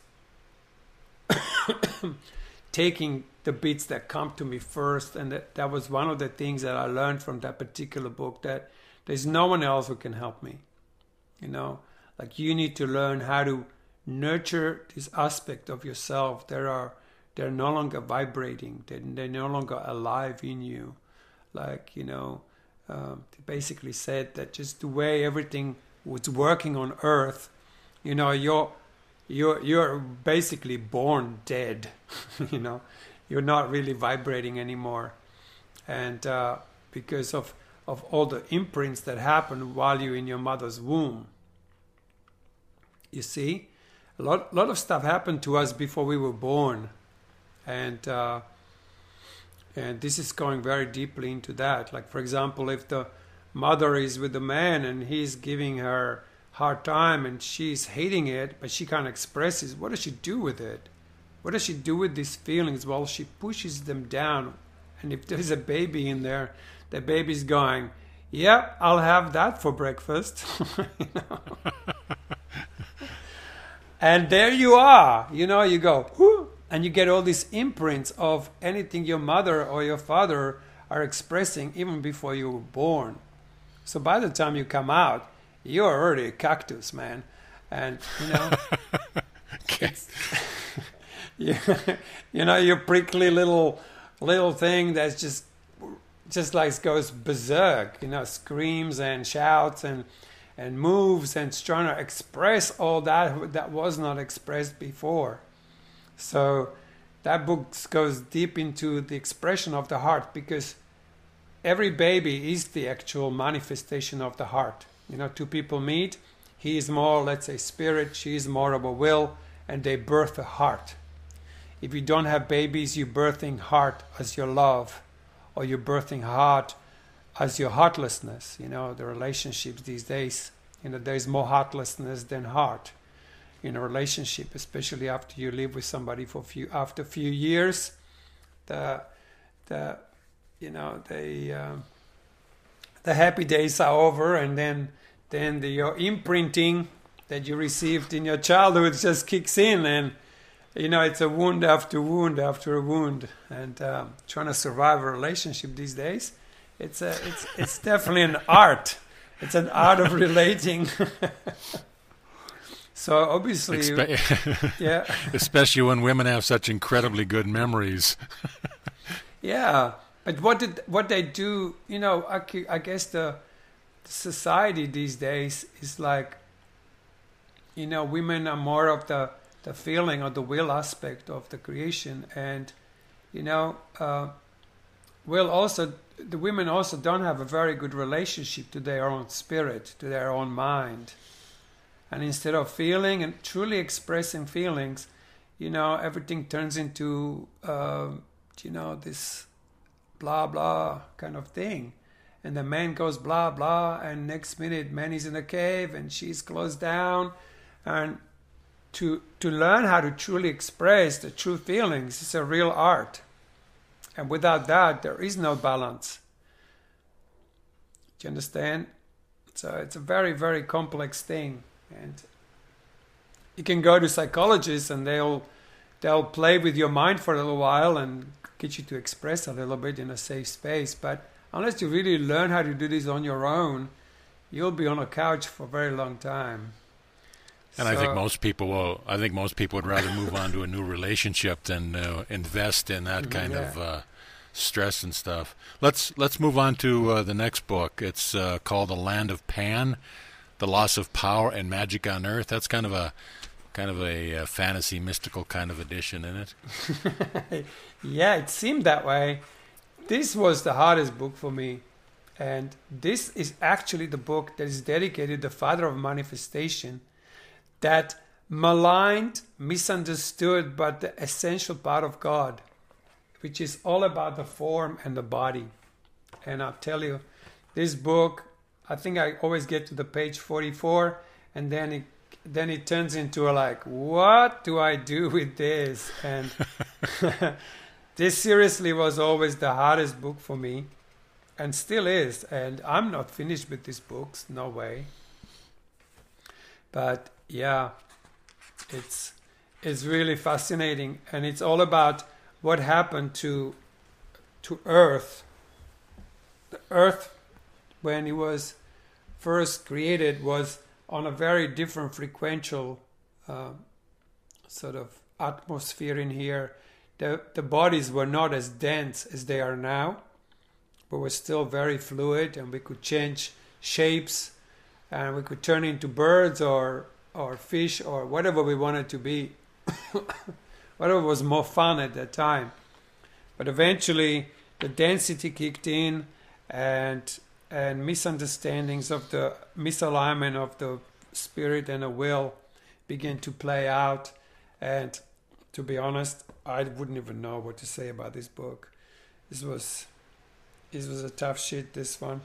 Speaker 2: taking the bits that come to me first, and that was one of the things that I learned from that particular book, that there's no one else who can help me. Like you need to learn how to nurture this aspect of yourself. They're no longer vibrating. They're no longer alive in you. Like, they basically said that just the way everything was working on Earth, you're basically born dead. You're not really vibrating anymore. And because of all the imprints that happen while you're in your mother's womb. You see, a lot of stuff happened to us before we were born. And this is going very deeply into that. Like, for example, if the mother is with the man and he's giving her hard time and she's hating it, but she can't express it, what does she do with it? What does she do with these feelings? Well, she pushes them down. And if there's a baby in there, the baby's going, yep, I'll have that for breakfast. And there you are. You go, whoo, and you get all these imprints of anything your mother or your father are expressing even before you were born. So by the time you come out, you're already a cactus, man. And,
Speaker 1: Okay.
Speaker 2: your prickly little thing that's just like goes berserk, screams and shouts and moves and is trying to express all that was not expressed before. So that book goes deep into the expression of the heart, because every baby is the actual manifestation of the heart. Two people meet, he is more, let's say, spirit, she is more of a will, and they birth a heart. If you don't have babies, you're birthing heart as your love, or you're birthing heart as your heartlessness. The relationships these days, there's more heartlessness than heart in a relationship, especially after you live with somebody after a few years. The happy days are over, and then your imprinting that you received in your childhood just kicks in, and it's a wound after wound after a wound. And trying to survive a relationship these days, it's definitely an art. It's an art of relating. So obviously, yeah.
Speaker 1: Especially when women have such incredibly good memories.
Speaker 2: Yeah, but what they do, I guess the society these days is like, women are more of the feeling or the will aspect of the creation, and the women also don't have a very good relationship to their own spirit, to their own mind. And instead of feeling and truly expressing feelings, everything turns into this blah blah kind of thing. And the man goes blah blah, and next minute man is in a cave and she's closed down. And to learn how to truly express the true feelings is a real art. And without that, there is no balance. Do you understand? So it's a very, very complex thing. And you can go to psychologists and they'll play with your mind for a little while and get you to express a little bit in a safe space. But unless you really learn how to do this on your own, you'll be on a couch for a very long time.
Speaker 1: And I think most people would rather move on to a new relationship than invest in that kind of stress and stuff. Let's move on to the next book. It's called The Land of Pan, The Loss of Power and Magic on Earth. That's kind of a fantasy, mystical kind of edition, isn't it?
Speaker 2: Yeah, it seemed that way. This was the hardest book for me. And this is actually the book that is dedicated to the Father of Manifestation, that maligned, misunderstood, but the essential part of God, which is all about the form and the body. And I'll tell you, this book, I think I always get to the page 44, and then it turns into what do I do with this? And this seriously was always the hardest book for me, and still is. And I'm not finished with these books, no way. But yeah, it's really fascinating, and it's all about what happened to Earth. The Earth, when it was first created, was on a very different frequential sort of atmosphere in here. The bodies were not as dense as they are now, but were still very fluid, and we could change shapes, and we could turn into birds or fish or whatever we wanted to be, whatever was more fun at that time. But eventually the density kicked in, and misunderstandings of the misalignment of the spirit and the will began to play out. And to be honest, I wouldn't even know what to say about this book. This was a tough shit, this one.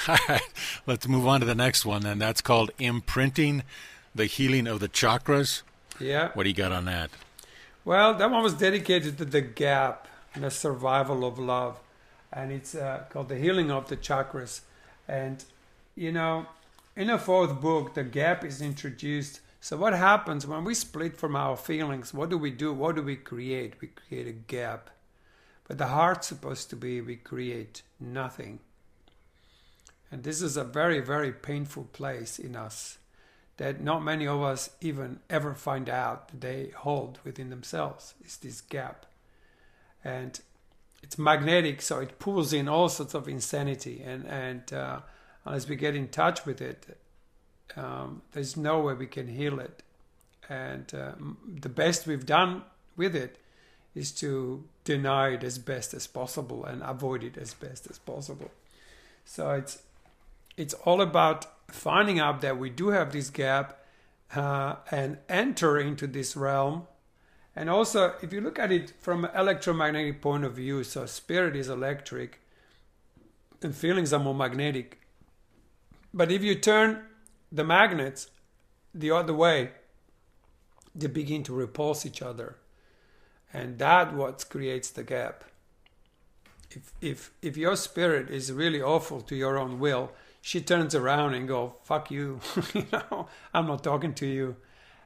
Speaker 1: All right, let's move on to the next one, and that's called Imprinting, the Healing of the Chakras.
Speaker 2: Yeah.
Speaker 1: What do you got on that?
Speaker 2: Well, that one was dedicated to the gap and the survival of love. And it's called The Healing of the Chakras. And, in the fourth book, the gap is introduced. So what happens when we split from our feelings? What do we do? What do we create? We create a gap. But the heart's supposed to be, we create nothing. And this is a very, very painful place in us that not many of us even ever find out that they hold within themselves, is this gap. And it's magnetic, so it pulls in all sorts of insanity. And unless we get in touch with it, there's no way we can heal it. And the best we've done with it is to deny it as best as possible and avoid it as best as possible. So it's all about finding out that we do have this gap and enter into this realm. And also, if you look at it from an electromagnetic point of view, so spirit is electric and feelings are more magnetic. But if you turn the magnets the other way, they begin to repulse each other. And that what creates the gap. If your spirit is really awful to your own will, she turns around and go, fuck you, I'm not talking to you.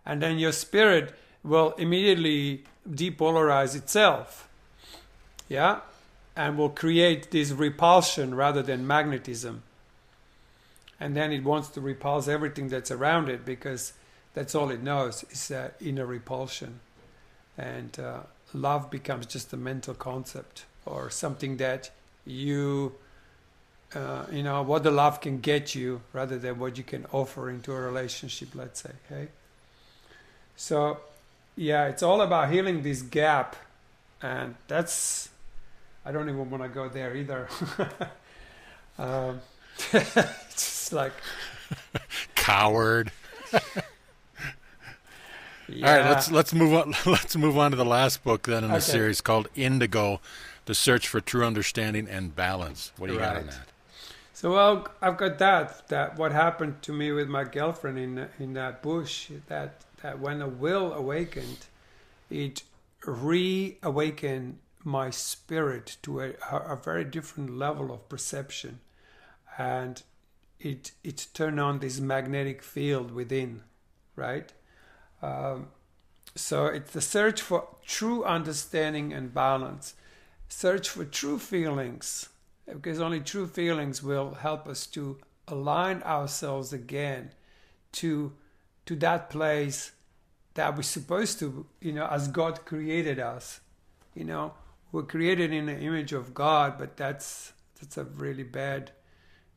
Speaker 2: And then your spirit will immediately depolarize itself, yeah, and will create this repulsion rather than magnetism. And then it wants to repulse everything that's around it because that's all it knows is inner repulsion. And love becomes just a mental concept or something that what the love can get you rather than what you can offer into a relationship, let's say. Okay. So, yeah, it's all about healing this gap. And I don't even want to go there either. It's just like...
Speaker 1: Coward.
Speaker 2: Yeah.
Speaker 1: All right, let's move on. Let's move on to the last book then in the series called Indigo: The Search for True Understanding and Balance. What do you got on that?
Speaker 2: So, well, I've got that what happened to me with my girlfriend in that bush, that when the will awakened, it reawakened my spirit to a very different level of perception, and it turned on this magnetic field within, right? So it's the search for true understanding and balance. Search for true feelings, because only true feelings will help us to align ourselves again to that place that we're supposed to, as God created us. We're created in the image of God, but that's a really bad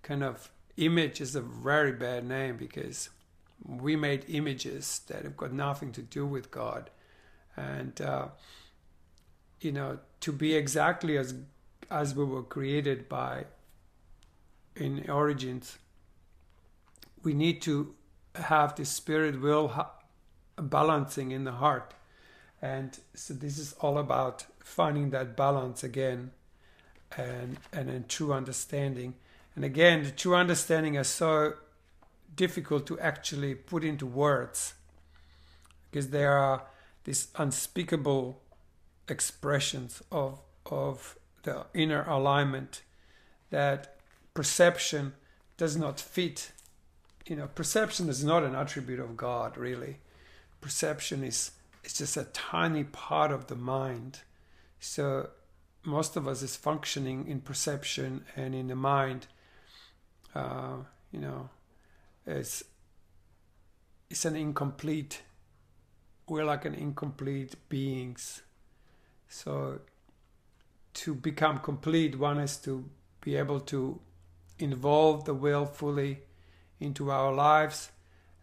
Speaker 2: kind of image. Is a very bad name because we made images that have got nothing to do with God. And, to be exactly as we were created in origins, we need to have the spirit will balancing in the heart. And so this is all about finding that balance again and then true understanding. And again, the true understanding is so difficult to actually put into words because there are these unspeakable expressions of the inner alignment that perception does not fit. Perception is not an attribute of God, really. Perception is just a tiny part of the mind. So most of us is functioning in perception and in the mind. It's an incomplete. We're like an incomplete beings. So to become complete, one has to be able to involve the will fully into our lives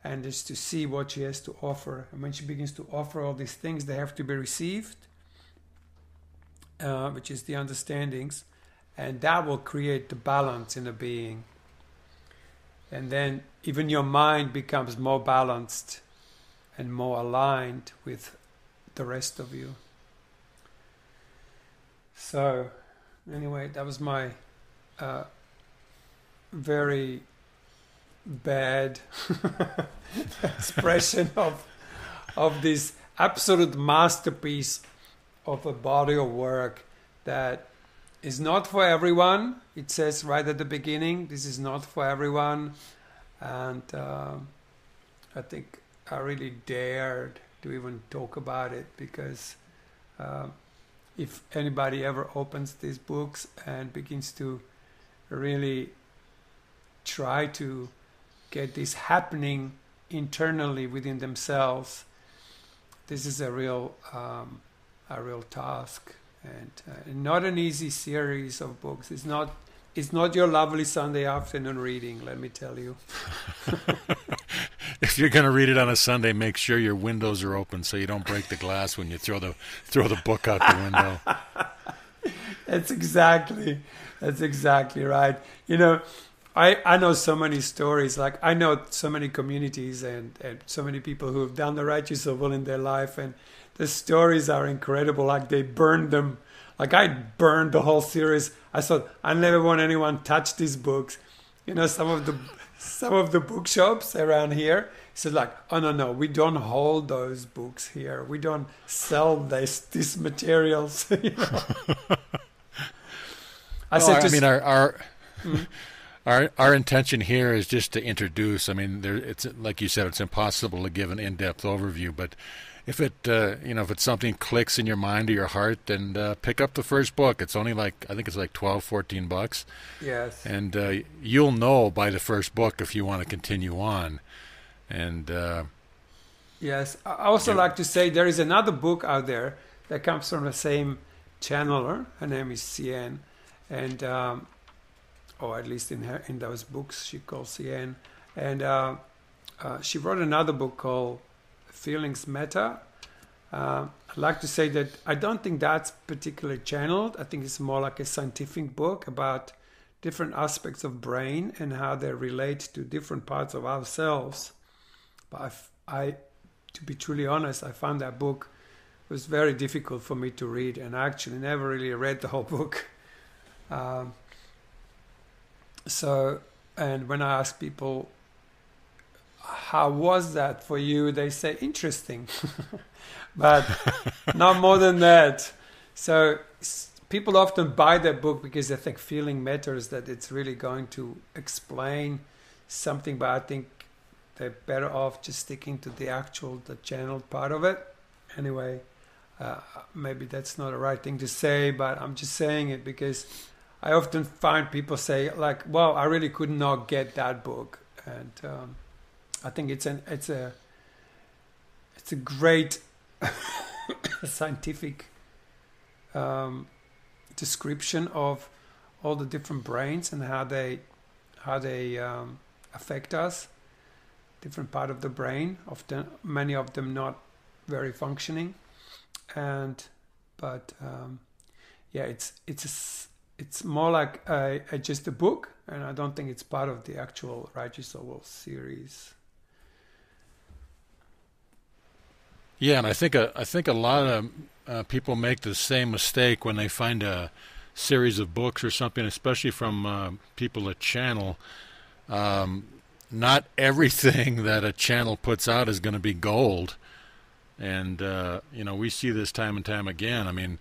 Speaker 2: and is to see what she has to offer. And when she begins to offer all these things, they have to be received, which is the understandings, and that will create the balance in the being. And then even your mind becomes more balanced and more aligned with the rest of you. So, anyway, that was my very bad expression of this absolute masterpiece of a body of work that is not for everyone. It says right at the beginning, this is not for everyone. And I think I really dared to even talk about it because if anybody ever opens these books and begins to really try to get this happening internally within themselves, this is a real task, and not an easy series of books. It's not your lovely Sunday afternoon reading, let me tell you.
Speaker 1: If you're going to read it on a Sunday, make sure your windows are open so you don't break the glass when you throw the book out the window.
Speaker 2: That's exactly right. You know, I know so many stories. Like, I know so many communities and so many people who have done the right use of will in their life, and the stories are incredible. Like, they burned them. Like, I burned the whole series. I thought, I never want anyone touch these books. You know, some of the bookshops around here said, like, oh no, we don't hold those books here. We don't sell these materials. You know?
Speaker 1: Our intention here is just to introduce. I mean, it's like you said, it's impossible to give an in-depth overview, but if it's something clicks in your mind or your heart, then pick up the first book. It's only I think it's like $12-14.
Speaker 2: Yes.
Speaker 1: And you'll know by the first book if you want to continue on. And
Speaker 2: yes, I also like to say there is another book out there that comes from the same channeler. Her name is Cien, and or at least in those books she calls Cien, and she wrote another book called Feelings Matter. I'd like to say that I don't think that's particularly channeled. I think it's more like a scientific book about different aspects of brain and how they relate to different parts of ourselves. But to be truly honest, I found that book was very difficult for me to read, and I actually never really read the whole book. And when I ask people, how was that for you? They say, interesting, but not more than that. So people often buy that book because they think Feeling Matters, that it's really going to explain something, but I think they're better off just sticking to the channeled part of it. Anyway, maybe that's not the right thing to say, but I'm just saying it because I often find people say, like, well, I really could not get that book. And I think it's a great scientific description of all the different brains and how they affect us. Different part of the brain, often many of them not very functioning, but it's more like just a book, and I don't think it's part of the actual Right Use of Will series.
Speaker 1: Yeah, and I think a lot of people make the same mistake when they find a series of books or something, especially from people that channel. Not everything that a channel puts out is going to be gold, and we see this time and time again. I mean,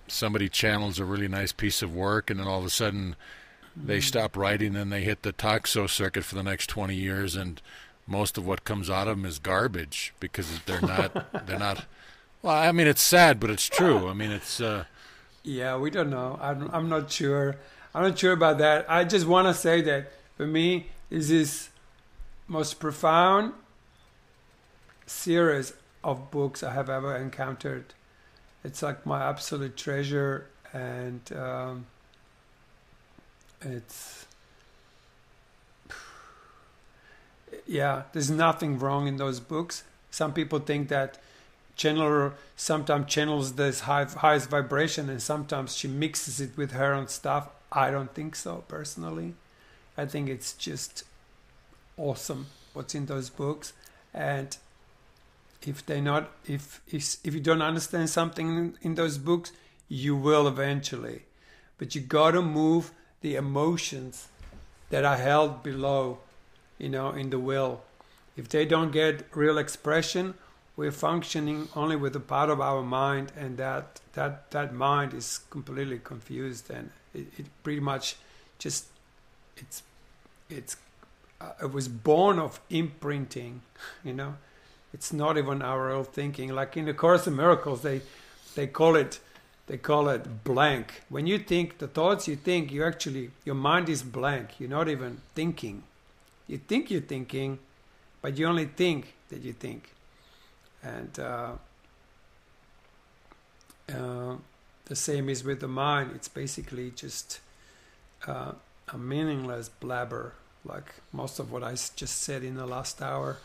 Speaker 1: somebody channels a really nice piece of work, and then all of a sudden they stop writing, and they hit the Toxo circuit for the next 20 years, and most of what comes out of them is garbage because they're not. Well, I mean, it's sad, but it's true. I mean, it's.
Speaker 2: Yeah, we don't know. I'm not sure. I'm not sure about that. I just want to say that for me, is this most profound series of books I have ever encountered. It's like my absolute treasure, and there's nothing wrong in those books. Some people think that channeler sometimes channels this highest vibration, and sometimes she mixes it with her own stuff. I don't think so, personally. I think it's just awesome what's in those books, and if you don't understand something in those books, you will eventually. But you got to move the emotions that are held below, in the will. If they don't get real expression, we're functioning only with a part of our mind, and that mind is completely confused, and it pretty much just it was born of imprinting, It's not even our real thinking. Like in the Course in Miracles, they call it they call it blank. When you think, the thoughts you think, your mind is blank. You're not even thinking. You think you're thinking, but you only think that you think. And the same is with the mind. It's basically just a meaningless blabber, like most of what I just said in the last hour.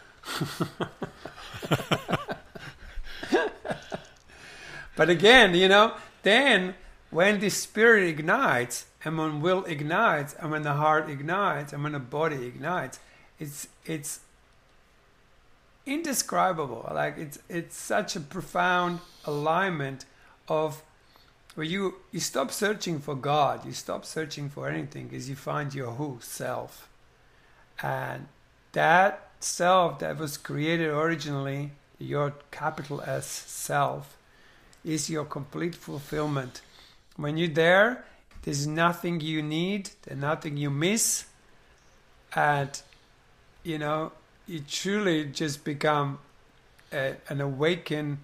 Speaker 2: But again, then when the spirit ignites, and when will ignites, and when the heart ignites, and when the body ignites, it's indescribable. Like it's such a profound alignment of where you stop searching for God, you stop searching for anything, because you find your who self, and that self that was created originally, your capital S self, is your complete fulfillment. When you're there, there's nothing you need, there's nothing you miss, and you truly just become an awaken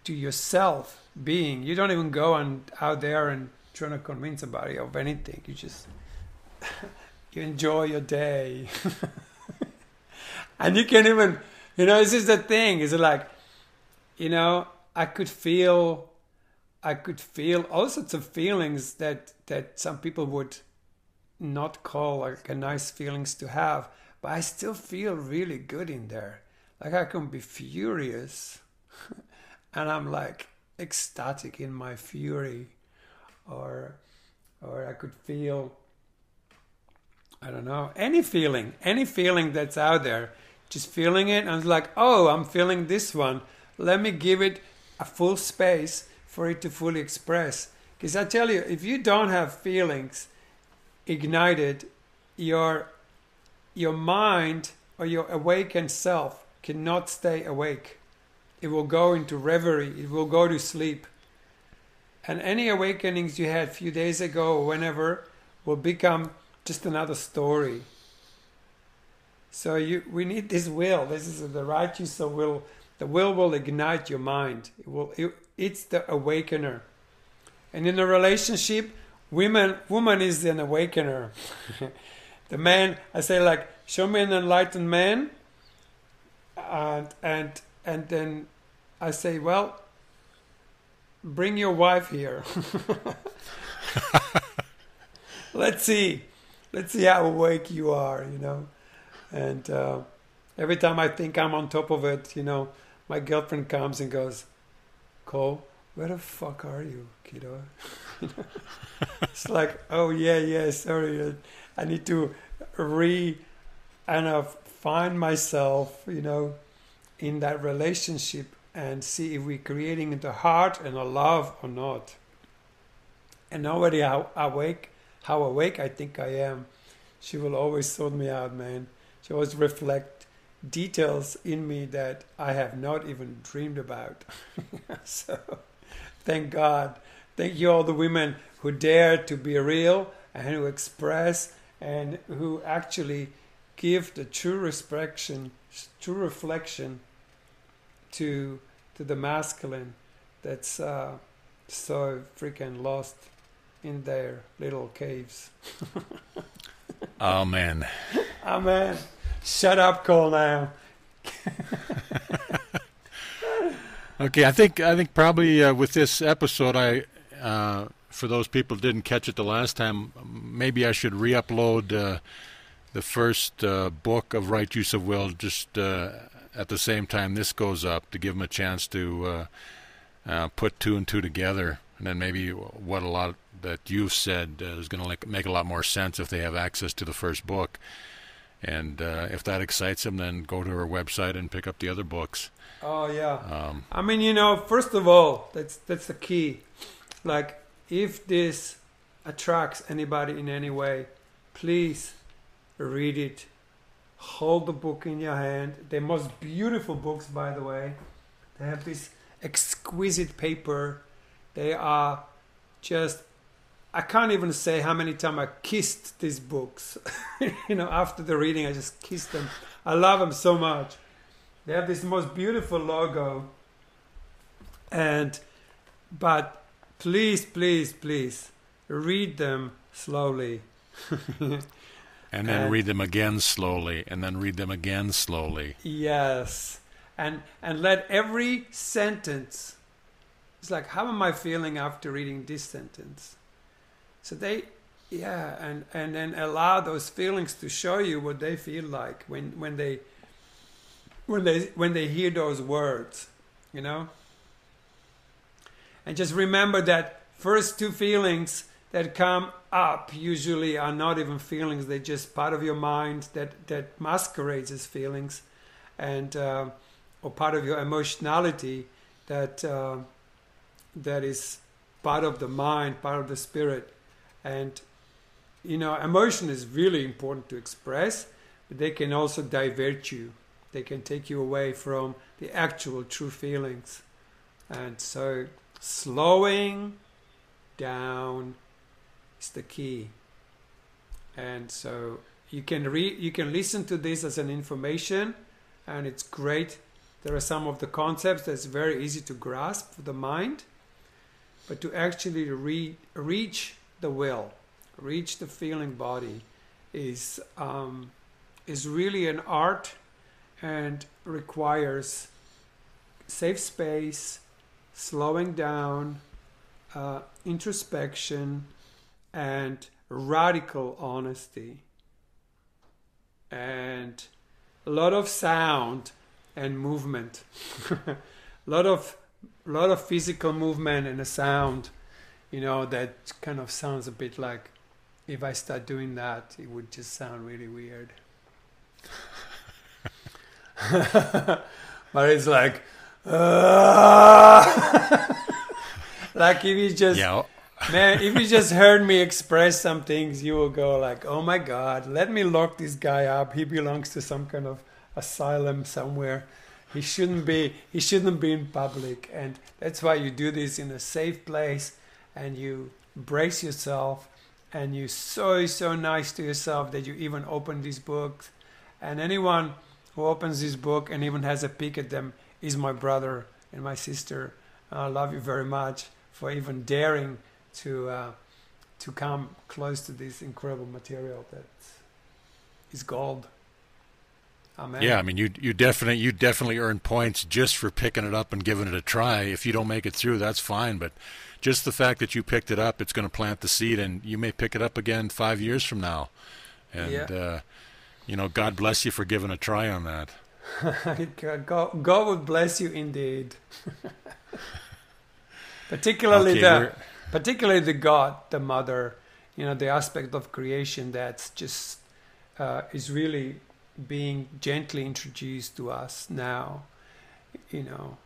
Speaker 2: to yourself being. You don't even go out there and trying to convince somebody of anything. You just you enjoy your day. And you can even, this is the thing, is like, I could feel all sorts of feelings that some people would not call like a nice feelings to have, but I still feel really good in there. Like I can be furious and I'm like ecstatic in my fury, or I could feel, I don't know, any feeling that's out there, just feeling it, and it's like, oh, I'm feeling this one. Let me give it a full space for it to fully express. Because I tell you, if you don't have feelings ignited, your mind or your awakened self cannot stay awake. It will go into reverie. It will go to sleep. And any awakenings you had a few days ago or whenever will become just another story. So we need this will. This is the right use of will. The will ignite your mind. It's the awakener. And in a relationship, woman is an awakener. The man, I say, like, show me an enlightened man, and then I say, well, bring your wife here. Let's see how awake you are, And every time I think I'm on top of it, my girlfriend comes and goes, Cole, where the fuck are you, kiddo? It's like, oh yeah, sorry. I need to find myself, in that relationship and see if we're creating the heart and a love or not. And already how awake I think I am. She will always sort me out, man. She always reflect details in me that I have not even dreamed about. So, thank God. Thank you all the women who dare to be real and who express and who actually give the true reflection to the masculine that's so freaking lost in their little caves.
Speaker 1: Amen.
Speaker 2: Amen. Shut up, Cole, now.
Speaker 1: Okay, I think probably with this episode, for those people who didn't catch it the last time, maybe I should re-upload the first book of Right Use of Will just at the same time this goes up, to give them a chance to put two and two together, and then maybe what a lot that you've said is going to make a lot more sense if they have access to the first book. And if that excites them, then go to our website and pick up the other books.
Speaker 2: Oh yeah. I mean, first of all, that's the key. Like, if this attracts anybody in any way, please read it. Hold the book in your hand. They're most beautiful books, by the way. They have this exquisite paper. They are just, I can't even say how many times I kissed these books. After the reading, I just kissed them. I love them so much. They have this most beautiful logo. But please, please, please read them slowly.
Speaker 1: And then read them again slowly, and then read them again slowly.
Speaker 2: Yes. And let every sentence, it's like, how am I feeling after reading this sentence? So and then allow those feelings to show you what they feel like when they hear those words, you know? And just remember that first two feelings that come up usually are not even feelings. They're just part of your mind that masquerades as feelings, and or part of your emotionality that is part of the mind, part of the spirit. And you know, emotion is really important to express, but they can also divert you. They can take you away from the actual true feelings. And so slowing down is the key. And so you can listen to this as an information, and it's great. There are some of the concepts that's very easy to grasp for the mind, but to actually reach the will, reach the feeling body is really an art, and requires safe space, slowing down, introspection, and radical honesty, and a lot of sound and movement, a lot of physical movement and a sound, you know, that kind of sounds a bit like, if I start doing that, it would just sound really weird. But it's like, like if you just, man, if you just heard me express some things, you will go like, oh my God, let me lock this guy up. He belongs to some kind of asylum somewhere. He shouldn't be in public. And that's why you do this in a safe place, and you brace yourself, and you're so nice to yourself that you even open these books. And anyone who opens this book and even has a peek at them is my brother and my sister. I love you very much for even daring to come close to this incredible material that is gold. Amen.
Speaker 1: Yeah, I mean, you definitely earn points just for picking it up and giving it a try. If you don't make it through, that's fine. But just the fact that you picked it up, it's going to plant the seed, and you may pick it up again 5 years from now. And you know, God bless you for giving a try on that.
Speaker 2: God would bless you indeed. particularly the God, the Mother, you know, the aspect of creation that's just is really being gently introduced to us now. You know,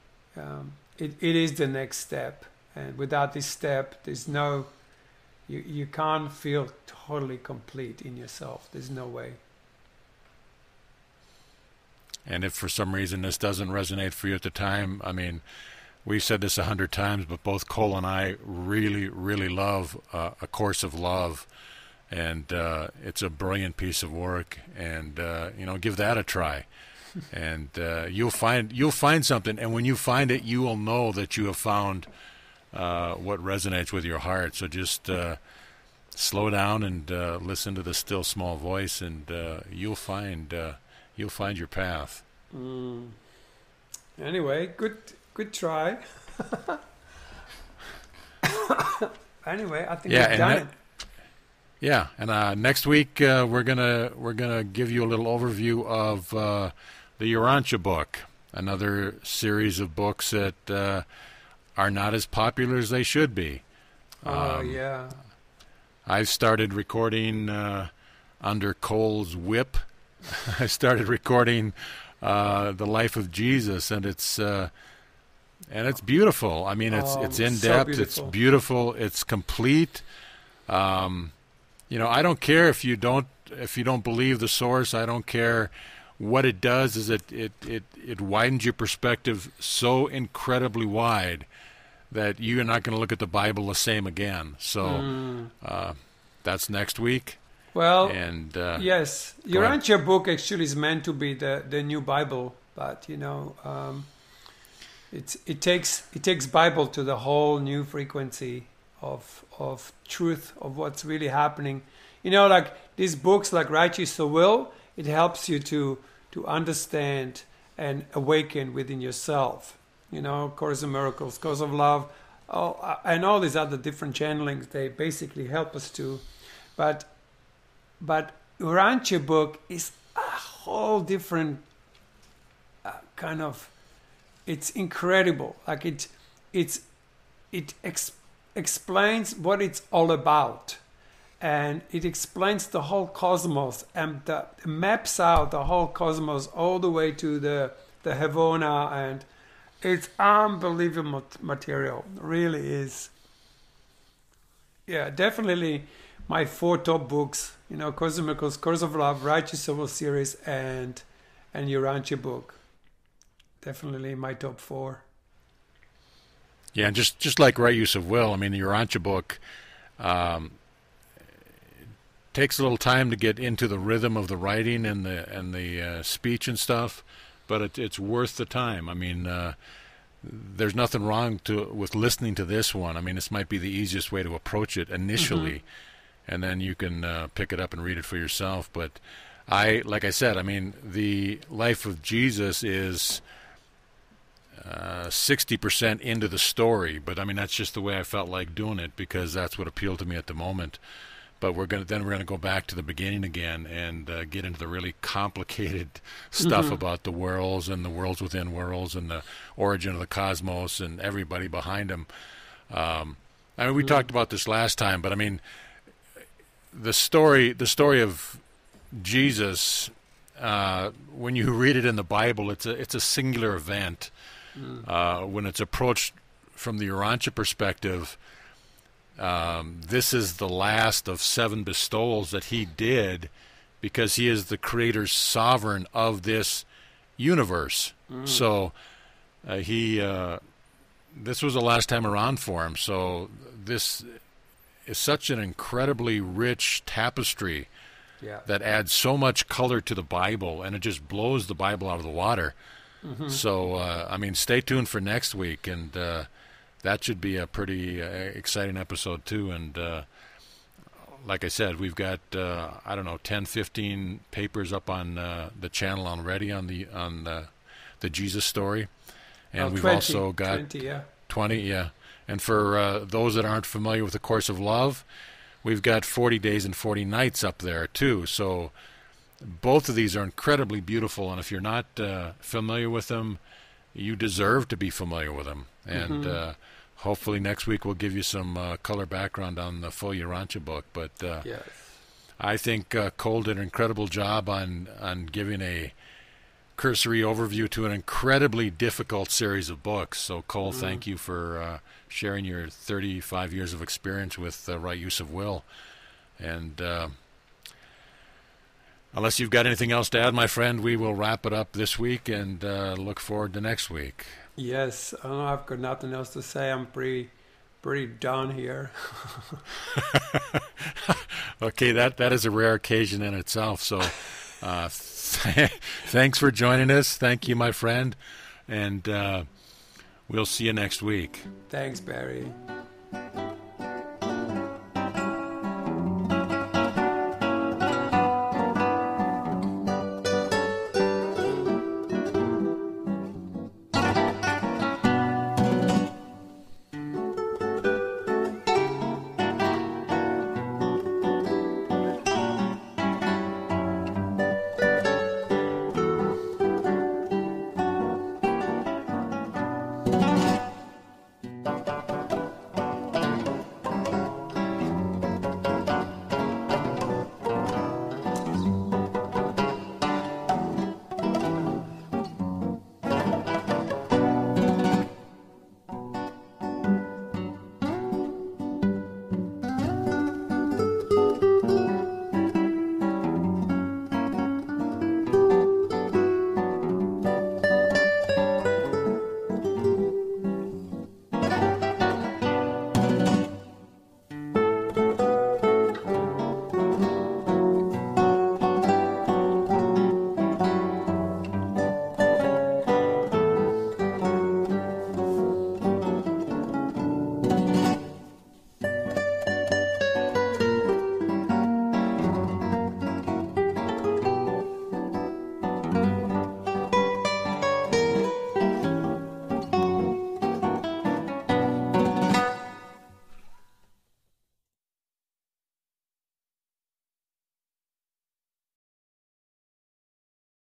Speaker 2: it is the next step, and without this step, there's no, you can't feel totally complete in yourself. There's no way.
Speaker 1: And if for some reason this doesn't resonate for you at the time, I mean, we've said this 100 times, but both Cole and I really, really love A Course of Love, and it's a brilliant piece of work. And you know, give that a try, and you'll find something. And when you find it, you will know that you have found what resonates with your heart. So just slow down and listen to the still small voice, and you'll find your path.
Speaker 2: Anyway, good try. Anyway, I think we've done it.
Speaker 1: Yeah, and next week we're gonna give you a little overview of the Urantia book, another series of books that are not as popular as they should be.
Speaker 2: Yeah.
Speaker 1: I've started recording under Cole's whip. I started recording the life of Jesus, and it's beautiful. I mean, it's in depth. So it's beautiful. It's complete. You know, I don't care if you don't believe the source. I don't care. What it does is it widens your perspective so incredibly wide that you're not going to look at the Bible the same again. So that's next week.
Speaker 2: Well,
Speaker 1: and
Speaker 2: yes, Urantia book actually is meant to be the new Bible, but you know, it takes Bible to the whole new frequency of truth of what's really happening. Like these books like Righteous of Will, it helps you to understand and awaken within yourself. Course of Miracles, Course of Love, and all these other different channelings, they basically help us to. But Urantia book is a whole different kind of. It's incredible. Like it explains what it's all about, and it explains the whole cosmos, and it maps out the whole cosmos all the way to the Havona, and it's unbelievable material. It really is. Yeah, definitely my 4 top books. Course of Miracles, Course of Love, Righteous of Will series, and Urantia book. Definitely my top 4.
Speaker 1: Yeah, and just like Right Use of Will, I mean, the Urantia book takes a little time to get into the rhythm of the writing and the speech and stuff, but it's worth the time. I mean, there's nothing wrong with listening to this one. I mean, this might be the easiest way to approach it initially, and then you can pick it up and read it for yourself. But like I said, I mean, the life of Jesus is 60% into the story, but I mean that's just the way I felt like doing it because that's what appealed to me at the moment. But we're gonna go back to the beginning again and get into the really complicated stuff about the worlds and the worlds within worlds and the origin of the cosmos and everybody behind them. I mean, we talked about this last time, but I mean, the story of Jesus, when you read it in the Bible, it's a singular event. When it's approached from the Urantia perspective, this is the last of 7 bestowals that he did because he is the creator sovereign of this universe. So this was the last time around for him. So this is such an incredibly rich tapestry that adds so much color to the Bible, and it just blows the Bible out of the water. So, I mean, stay tuned for next week, and that should be a pretty exciting episode, too. And like I said, we've got, 10, 15 papers up on the channel already on the Jesus story. And we've
Speaker 2: 20,
Speaker 1: also got 20, yeah. And for those that aren't familiar with the Course of Love, we've got 40 Days and 40 Nights up there, too. So both of these are incredibly beautiful, and if you're not familiar with them, you deserve to be familiar with them. And hopefully next week we'll give you some color background on the full Urantia book. But
Speaker 2: yes.
Speaker 1: I think Cole did an incredible job on giving a cursory overview to an incredibly difficult series of books. So Cole, thank you for sharing your 35 years of experience with Right Use of Will. And unless you've got anything else to add, my friend, we will wrap it up this week and look forward to next week.
Speaker 2: Yes, I've got nothing else to say. I'm pretty done here.
Speaker 1: Okay, that is a rare occasion in itself. So thanks for joining us. Thank you, my friend. And we'll see you next week.
Speaker 2: Thanks, Barry.